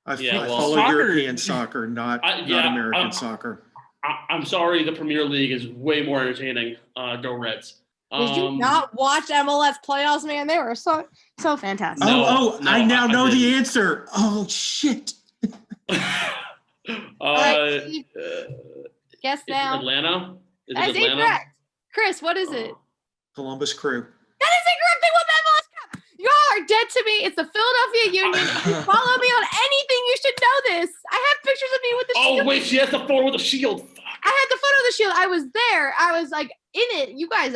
B: I
C: Yeah, well,
B: follow
A: soccer-
B: European soccer, not American soccer.
C: I'm sorry, the Premier League is way more entertaining. Go Reds.
D: Did you not watch MLS playoffs, man? They were so fantastic.
C: No,
B: I now know the
C: didn't.
B: answer. Oh, shit.
D: right, Steve. Guess
C: Is it
D: now.
C: Atlanta? Is
D: That's
C: it Atlanta?
D: incorrect. Chris, what is it?
B: Columbus Crew.
D: That is incorrect. They won the MLS Cup. Y'all are dead to me. It's the Philadelphia Union. If you follow me on anything, you should know this. I have pictures of me with the shield.
C: Oh, wait, she has the photo with the shield. Fuck.
D: I had the photo of the shield. I was there. I was like in it. You guys,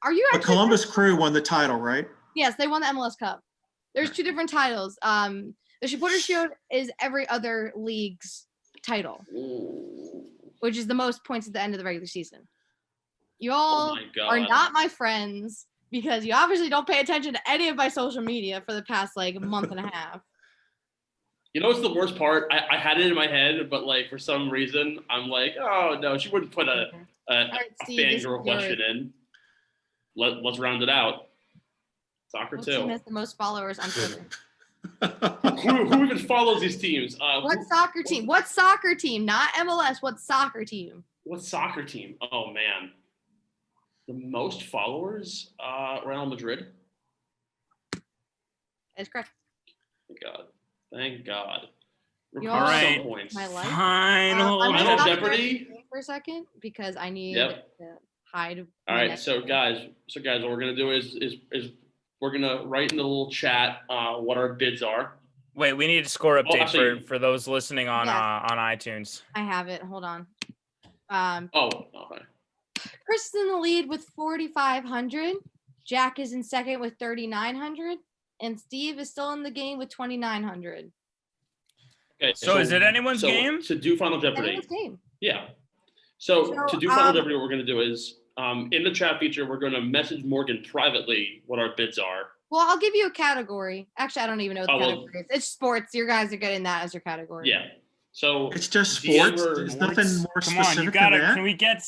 D: are you
B: But
D: actually?
B: Columbus Crew won the title, right?
D: Yes, they won the MLS Cup. There's two different titles. The Supporter Shield is every other league's title, which is the most points at the end of the regular season. You all
C: my God.
D: are not my friends because you obviously don't pay attention to any of my social media for the past like month and a half.
C: You know what's the worst part? I had it in my head, but like for some reason, I'm like, oh no, she wouldn't put a
D: right, Steve, this is
C: fangirl question in. Let's round it out. Soccer
D: What team
C: too.
D: has the most followers on Twitter?
C: Who even follows these teams?
D: What soccer team? What soccer team? Not MLS. What soccer team?
C: What soccer team? Oh man, the most followers? Real Madrid.
D: That's correct.
C: Thank God. Thank God. We're
D: You
C: putting
A: all-
C: some
A: Alright.
C: points.
D: My life.
A: Final.
D: I'm gonna
C: Final
D: stop
C: Jeopardy?
D: sharing for a second because I need
C: Yep.
D: to hide.
C: All
D: my
C: right,
D: next
C: so
D: one.
C: guys, what we're gonna do is we're gonna write in the little chat what our bids are.
A: Wait, we need a score update
C: actually-
A: for those listening on
D: Yeah.
A: on iTunes.
D: I have it. Hold on.
C: Oh, okay.
D: Chris is in the lead with 4,500. Jack is in second with 3,900, and Steve is still in the game with 2,900.
C: Okay.
A: So is it anyone's
C: so
A: game?
C: to do Final Jeopardy?
D: Anyone's game.
C: Yeah. So
D: So,
C: to do Final Jeopardy, what we're gonna do is in the chat feature, we're gonna message Morgan privately what our bids are.
D: Well, I'll give you a category. Actually, I don't even know what the
C: Oh, well-
D: category is. It's sports. You guys are getting that as your category.
C: Yeah. So
B: It's just
C: DM
B: sports.
C: or
B: There's
C: sports?
B: nothing more
A: Come on,
B: specific
A: you
B: than
A: gotta.
B: that.
A: Can we get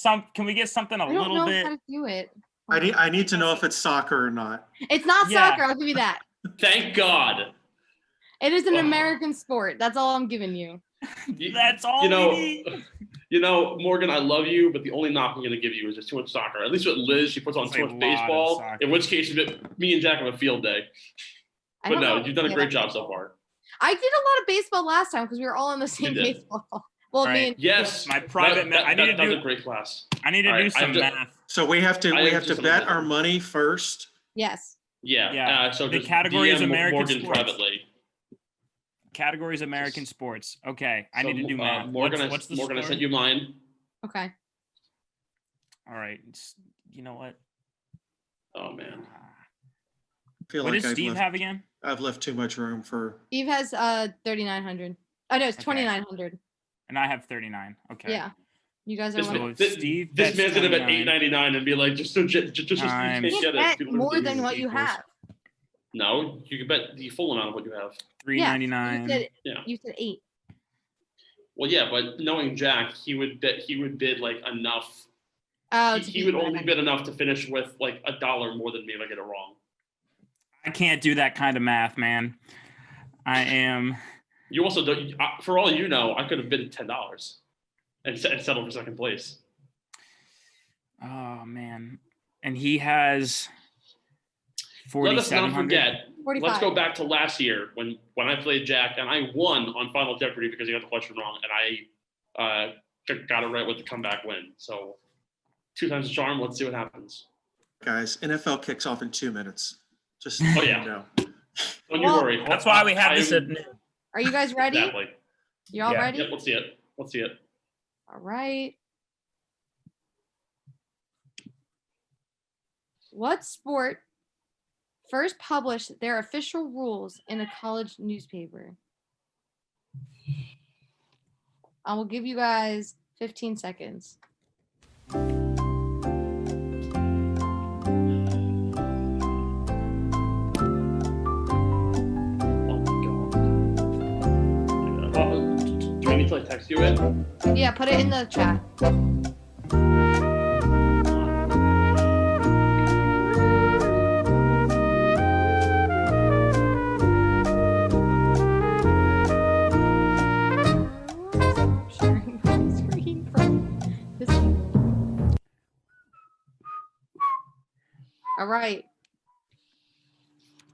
A: something a
D: I don't
A: little
D: know
A: bit?
D: how to do it.
B: I need to know if it's soccer or not.
D: It's not
A: Yeah.
D: soccer. I'll give you that.
C: thank God.
D: It is an
C: Oh.
D: American sport. That's all I'm giving you.
C: You-
A: That's all
C: you know,
A: we need.
C: you know, Morgan, I love you, but the only knock I'm going to give you is just too much soccer. At least with Liz, she puts on
A: It's
C: too
A: a
C: much
A: lot of
C: baseball.
A: soccer.
C: In which case, me and Jack have a field day.
D: I
C: But
D: don't
C: no,
D: know
C: you've done a
D: if
C: great
D: I
C: job
D: like
C: so
D: baseball.
C: far.
D: I did a lot of baseball last time because we were all in the same
C: did.
D: baseball. Well,
A: Right.
D: me and
C: Yes,
A: My private. I need to
C: that's
A: do.
C: a great class.
A: I need to
C: All
A: do
C: right, I
A: some
C: have to-
A: math.
B: So we have to
C: I
B: we
C: have
B: have to
C: just
B: bet
C: another
B: our
C: one.
B: money first.
D: yes.
C: Yeah.
A: Yeah.
C: So
A: The
C: just
A: category is
C: DM
A: American
C: Morgan
A: sports.
C: privately.
A: Categories American sports. Okay, I need to do math.
C: Morgan,
A: What's the
C: Morgan, I
A: score?
C: sent you mine.
D: Okay.
A: All right. You know what?
C: Oh man.
B: I feel
A: What
B: like
A: does
B: I've
A: Steve
B: left,
A: have again?
B: I've left too much room for.
D: Steve has 3,900. Oh no, it's
A: Okay.
D: 2,900.
A: And I have 39. Okay.
D: Yeah. You guys are
C: This,
D: one.
A: So
C: man,
A: if
C: this,
A: Steve
C: this
A: bets
C: man's gonna bet
A: 29.
C: $8.99 and be like, just so you
A: Times-
C: can't
D: You
C: get
D: bet
C: it. People
D: more
C: don't
D: than
C: do
D: what
C: it.
D: you
A: equals-
D: have.
C: No, you can bet the full amount of what you have.
D: Yeah.
A: 399.
D: You said 8.
C: Well, yeah, but knowing Jack, he would bid like enough.
D: Oh,
C: He would only bid enough to finish with like $1 more than me if I get it wrong.
A: I can't do that kind of math, man. I am.
C: You also don't. For all you know, I could have bid $10 and settled for second place.
A: Oh man, and he has
C: Let us not
A: 4,700.
C: forget.
D: 45.
C: Let's go back to last year when I played Jack and I won on Final Jeopardy because he got the question wrong and I got it right with the comeback win. So 2 times the charm. Let's see what happens.
B: Guys, NFL kicks off in 2 minutes. Just
C: Oh,
B: so
C: yeah.
B: you know.
C: Don't you
D: Well,
C: worry.
A: That's why we have this.
D: Are you guys ready?
C: Exactly.
D: You all
A: Yeah.
D: ready?
C: Yep. Let's see it. Let's see it.
D: All right. What sport first published their official rules in a college newspaper? I will give you guys 15 seconds.
C: Oh my god. Do I need to like text you it?
D: Yeah, put it in the chat. Sharing my screen from this email. All right.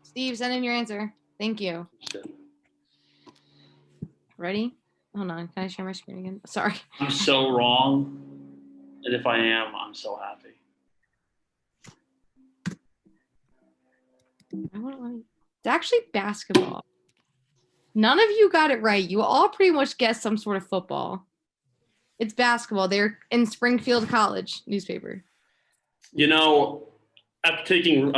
D: Steve, send in your answer. Thank you. Ready? Hold on. Can I share my screen again? Sorry.
C: I'm so wrong. And if I am, I'm so happy.
D: It's actually basketball. None of you got it right. You all pretty much guessed some sort of football. It's basketball. They're in Springfield College newspaper.
C: You know, after taking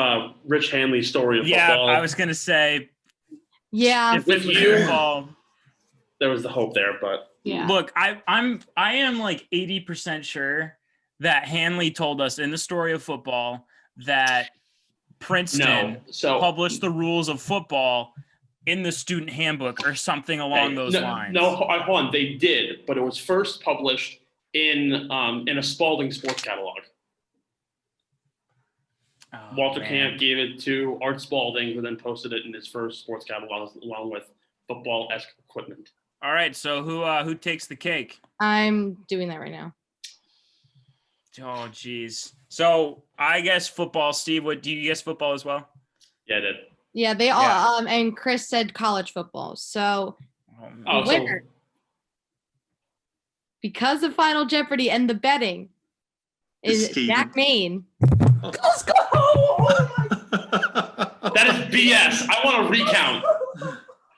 C: Rich Hanley's story of
A: Yeah,
C: football,
A: I was gonna say.
D: Yeah.
A: If
C: With
A: it was
C: you-
A: football,
C: there was the hope there, but
D: Yeah.
A: look, I am like 80% sure that Hanley told us in the story of football that Princeton
C: no. So
A: published the rules of football in the student handbook or something along those lines.
C: No, hold on. They did, but it was first published in a Spalding sports catalog.
A: Oh,
C: Walter
A: man.
C: Camp gave it to Art Spalding, who then posted it in his first sports catalog along with football-esque equipment.
A: All right, so who takes the cake?
D: I'm doing that right now.
A: Oh, geez. So I guess football. Steve, what do you guess football as well?
C: Yeah, I did.
D: Yeah, they all
A: Yeah.
D: and Chris said college football. So
A: Oh, man.
C: Oh, so
D: winner, because of Final Jeopardy and the betting, is
B: Steven.
D: Jack Maine.
B: Let's go.
C: that is BS. I want to recount.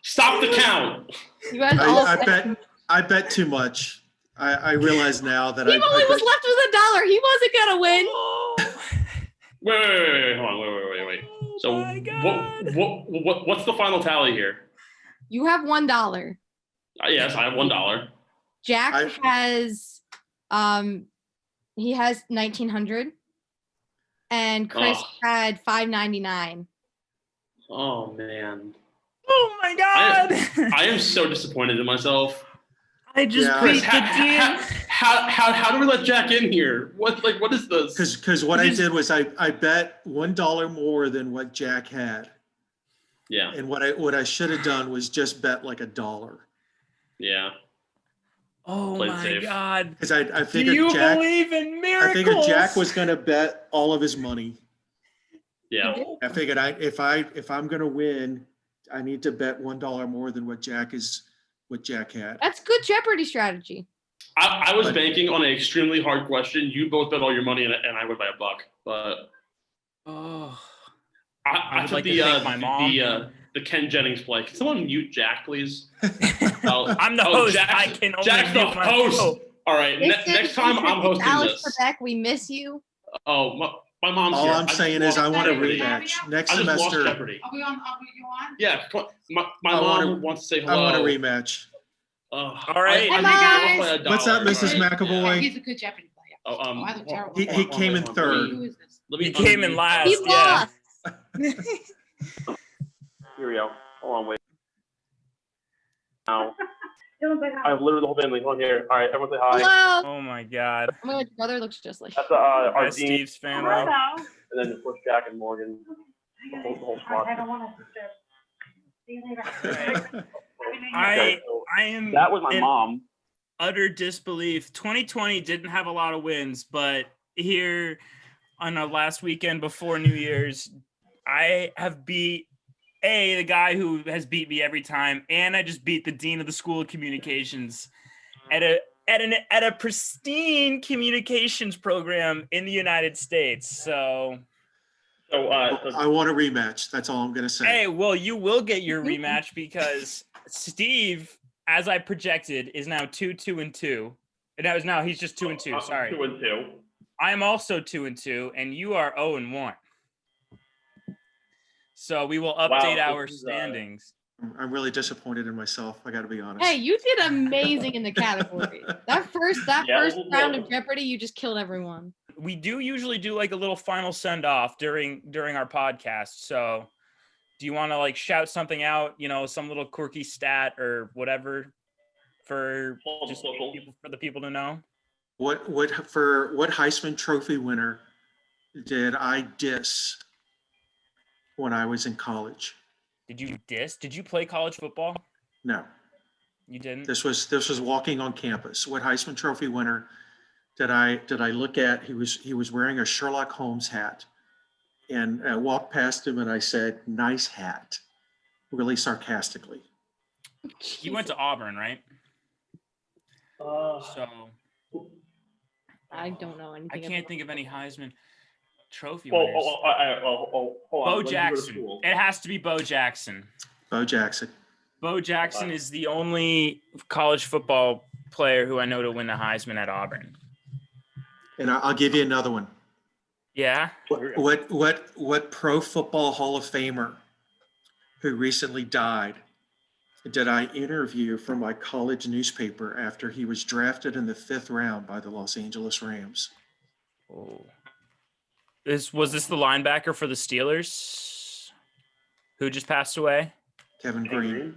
C: Stop the count.
D: You guys all
B: I bet too much. I realize now that
D: he
B: I
D: only was
B: bet-
D: left with $1. He wasn't gonna win.
C: Wait. Hold on. Wait. So
A: Oh my God.
C: what's the final tally here?
D: You have $1.
C: Yes, I have $1.
D: Jack
B: I-
D: has he has 1,900, and Chris
C: Oh.
D: had 599.
C: Oh man,
A: Oh my God!
C: I am so disappointed in myself.
A: I just
B: Yeah.
A: beat
C: How,
A: the team.
C: how do we let Jack in here? What is this?
B: because what I did was I bet $1 more than what Jack had,
C: Yeah,
B: and what I should have done was just bet like $1
C: yeah.
A: Oh
C: Played
A: my
C: safe.
A: God!
B: because I
A: Do
B: figured
A: you
B: Jack
A: believe in
B: I
A: miracles?
B: figured Jack was gonna bet all of his money.
C: Yeah.
B: I figured if I'm gonna win, I need to bet $1 more than what Jack had.
D: That's good Jeopardy strategy.
C: I was
B: But-
C: banking on an extremely hard question. You both bet all your money, and I win by $1. But
A: Oh,
C: I
A: would
C: took
A: like to thank my mom.
C: the Ken Jennings play. Can someone mute Jack, please?
A: I'm the host. I can only
C: Jack's the
A: mute my
C: host.
A: phone.
C: All right. Next time I'm hosting
D: Alex
C: this.
D: Quebec, we miss you.
C: Oh, my mom's
B: All
C: here.
B: I'm
C: just
B: saying is
C: lost
B: I want a
C: Jeopardy.
B: rematch next
C: I just lost
B: semester.
C: Jeopardy.
F: Are we on? Are we on?
C: Yeah, come on. My
B: I
C: mom
B: wanna-
C: wants to say
B: I
C: hello.
B: want a rematch.
A: All right.
C: I
F: Hi,
C: think
F: guys.
C: $1
B: What's up, Mrs.
C: All right.
B: McAvoy?
F: He's a good Jeopardy player.
C: Oh,
F: I look terrible.
B: He came in third.
F: Who is this?
C: Let me
A: He came in
C: unmute.
A: last.
D: He
A: yeah.
D: lost.
C: Here we go. Hold on, wait. Now, I have literally the whole family. Hold on here. All right, everyone say hi.
D: Hello.
A: Oh my God!
D: Oh my God, your brother looks just like.
C: That's our
A: That's
C: dean,
A: Steve's family.
C: and then of course Jack and Morgan. The whole squad.
A: I
C: so
A: I am.
C: that was my
A: in
C: mom.
A: Utter disbelief. 2020 didn't have a lot of wins, but here on our last weekend before New Year's. I have beat the guy who has beat me every time, and I just beat the dean of the School of Communications at a pristine communications program in the United States. So,
B: I want a rematch. That's all I'm going to say.
A: hey, well, you will get your rematch because Steve, as I projected, is now 2-2-2. No, he's just 2-2. Sorry.
C: 2-2.
A: I am also 2-2, and you are 0-1. So we will update our standings.
B: I'm really disappointed in myself. I got to be honest.
D: Hey, you did amazing in the category. That first round of Jeopardy, you just killed everyone.
A: We do usually do like a little final send off during our podcast. So do you want to like shout something out, some little quirky stat or whatever for the people to know?
B: What Heisman Trophy winner did I diss when I was in college?
A: Did you diss? Did you play college football?
B: No.
A: You didn't?
B: This was walking on campus. What Heisman Trophy winner did I look at? He was wearing a Sherlock Holmes hat, and I walked past him and I said, "Nice hat," really sarcastically.
A: You went to Auburn, right? So
D: I don't know anything.
A: I can't think of any Heisman Trophy
C: Well,
A: winners.
C: hold on.
A: Bo
C: When did you go to
A: Jackson.
C: school?
A: It has to be Bo Jackson.
B: Bo Jackson.
A: Bo Jackson is the only college football player who I know to win the Heisman at Auburn.
B: And I'll give you another one.
A: Yeah.
B: What Pro Football Hall of Famer who recently died did I interview for my college newspaper after he was drafted in the 5th round by the Los Angeles Rams?
A: Oh. Was this the linebacker for the Steelers who just passed away?
B: Kevin Green.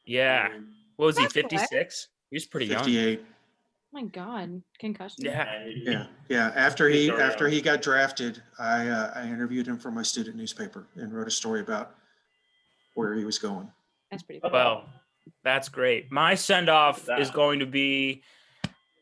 A: Yeah. What was he,
D: Passed away?
A: 56? He was pretty young.
B: 58.
D: Oh my God, concussion.
A: Yeah.
B: Yeah. After he got drafted, I interviewed him for my student newspaper and wrote a story about where he was going.
D: That's pretty cool.
A: Well, that's great. My send-off is going to be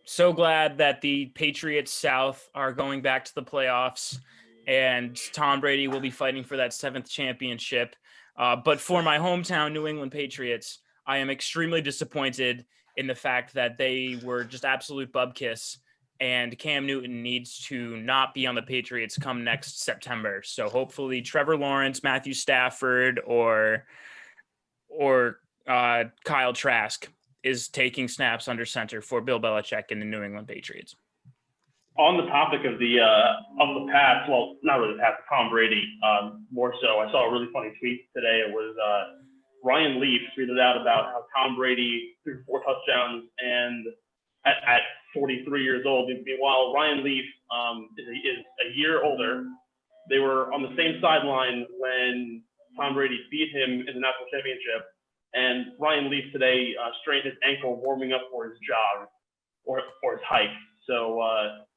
A: so glad that the Patriots South are going back to the playoffs, and Tom Brady will be fighting for that 7th championship. But for my hometown New England Patriots, I am extremely disappointed in the fact that they were just absolute bubkiss, and Cam Newton needs to not be on the Patriots come next September. So hopefully Trevor Lawrence, Matthew Stafford, or Kyle Trask is taking snaps under center for Bill Belichick and the New England Patriots.
C: On the topic of the past, well, not really the past, Tom Brady, more so. I saw a really funny tweet today. It was Ryan Leaf tweeted out about how Tom Brady threw 4 touchdowns and at 43 years old. Meanwhile, Ryan Leaf is a year older. They were on the same sideline when Tom Brady beat him in the national championship. And Ryan Leaf today strained his ankle warming up for his jog or his hike. So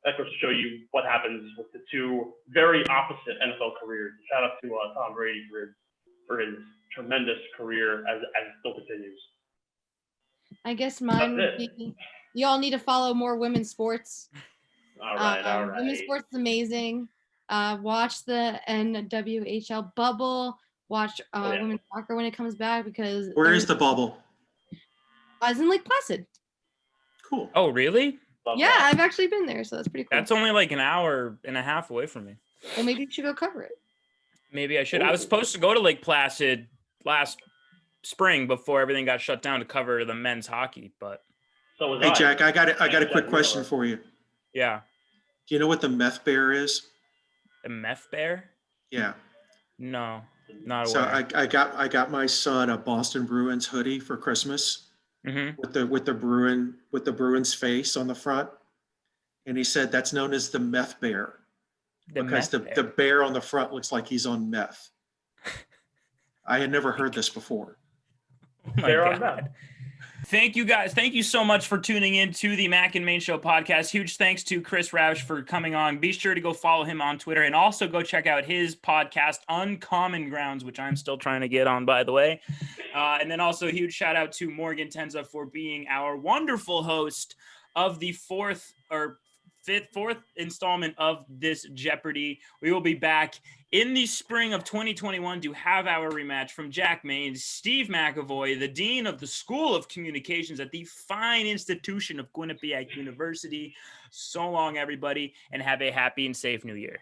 C: that goes to show you what happens with the two very opposite NFL careers. Shout out to Tom Brady for his tremendous career as it still continues.
D: I guess mine would be, you all need to follow more women's sports.
C: All right.
D: Women's sports is amazing. Watch the NWHL bubble. Watch women's soccer when it comes back because
B: Where is the bubble?
D: I was in Lake Placid.
B: Cool.
A: Oh, really?
D: Yeah, I've actually been there, so that's pretty cool.
A: That's only like an hour and a half away from me.
D: Well, maybe you should go cover it.
A: Maybe I should. I was supposed to go to Lake Placid last spring before everything got shut down to cover the men's hockey, but
B: Hey Jack, I got a quick question for you.
A: yeah.
B: Do you know what the meth bear is?
A: The meth bear?
B: Yeah.
A: No, not
B: So
A: aware.
B: I got my son a Boston Bruins hoodie for Christmas
A: Mm-hmm.
B: with the Bruins face on the front, and he said that's known as the meth bear because the bear on the front looks like he's on meth. I had never heard this before.
A: Oh my God. Thank you guys. Thank you so much for tuning in to the Mac and Main Show podcast. Huge thanks to Chris Roush for coming on. Be sure to go follow him on Twitter and also go check out his podcast, Uncommon Grounds, which I'm still trying to get on, by the way. And then also a huge shout out to Morgan Tenza for being our wonderful host of the fourth installment of this Jeopardy. We will be back in the spring of 2021 to have our rematch from Jack Maine, Steve McAvoy, the Dean of the School of Communications at the fine institution of Quinnipiac University. So long, everybody, and have a happy and safe new year.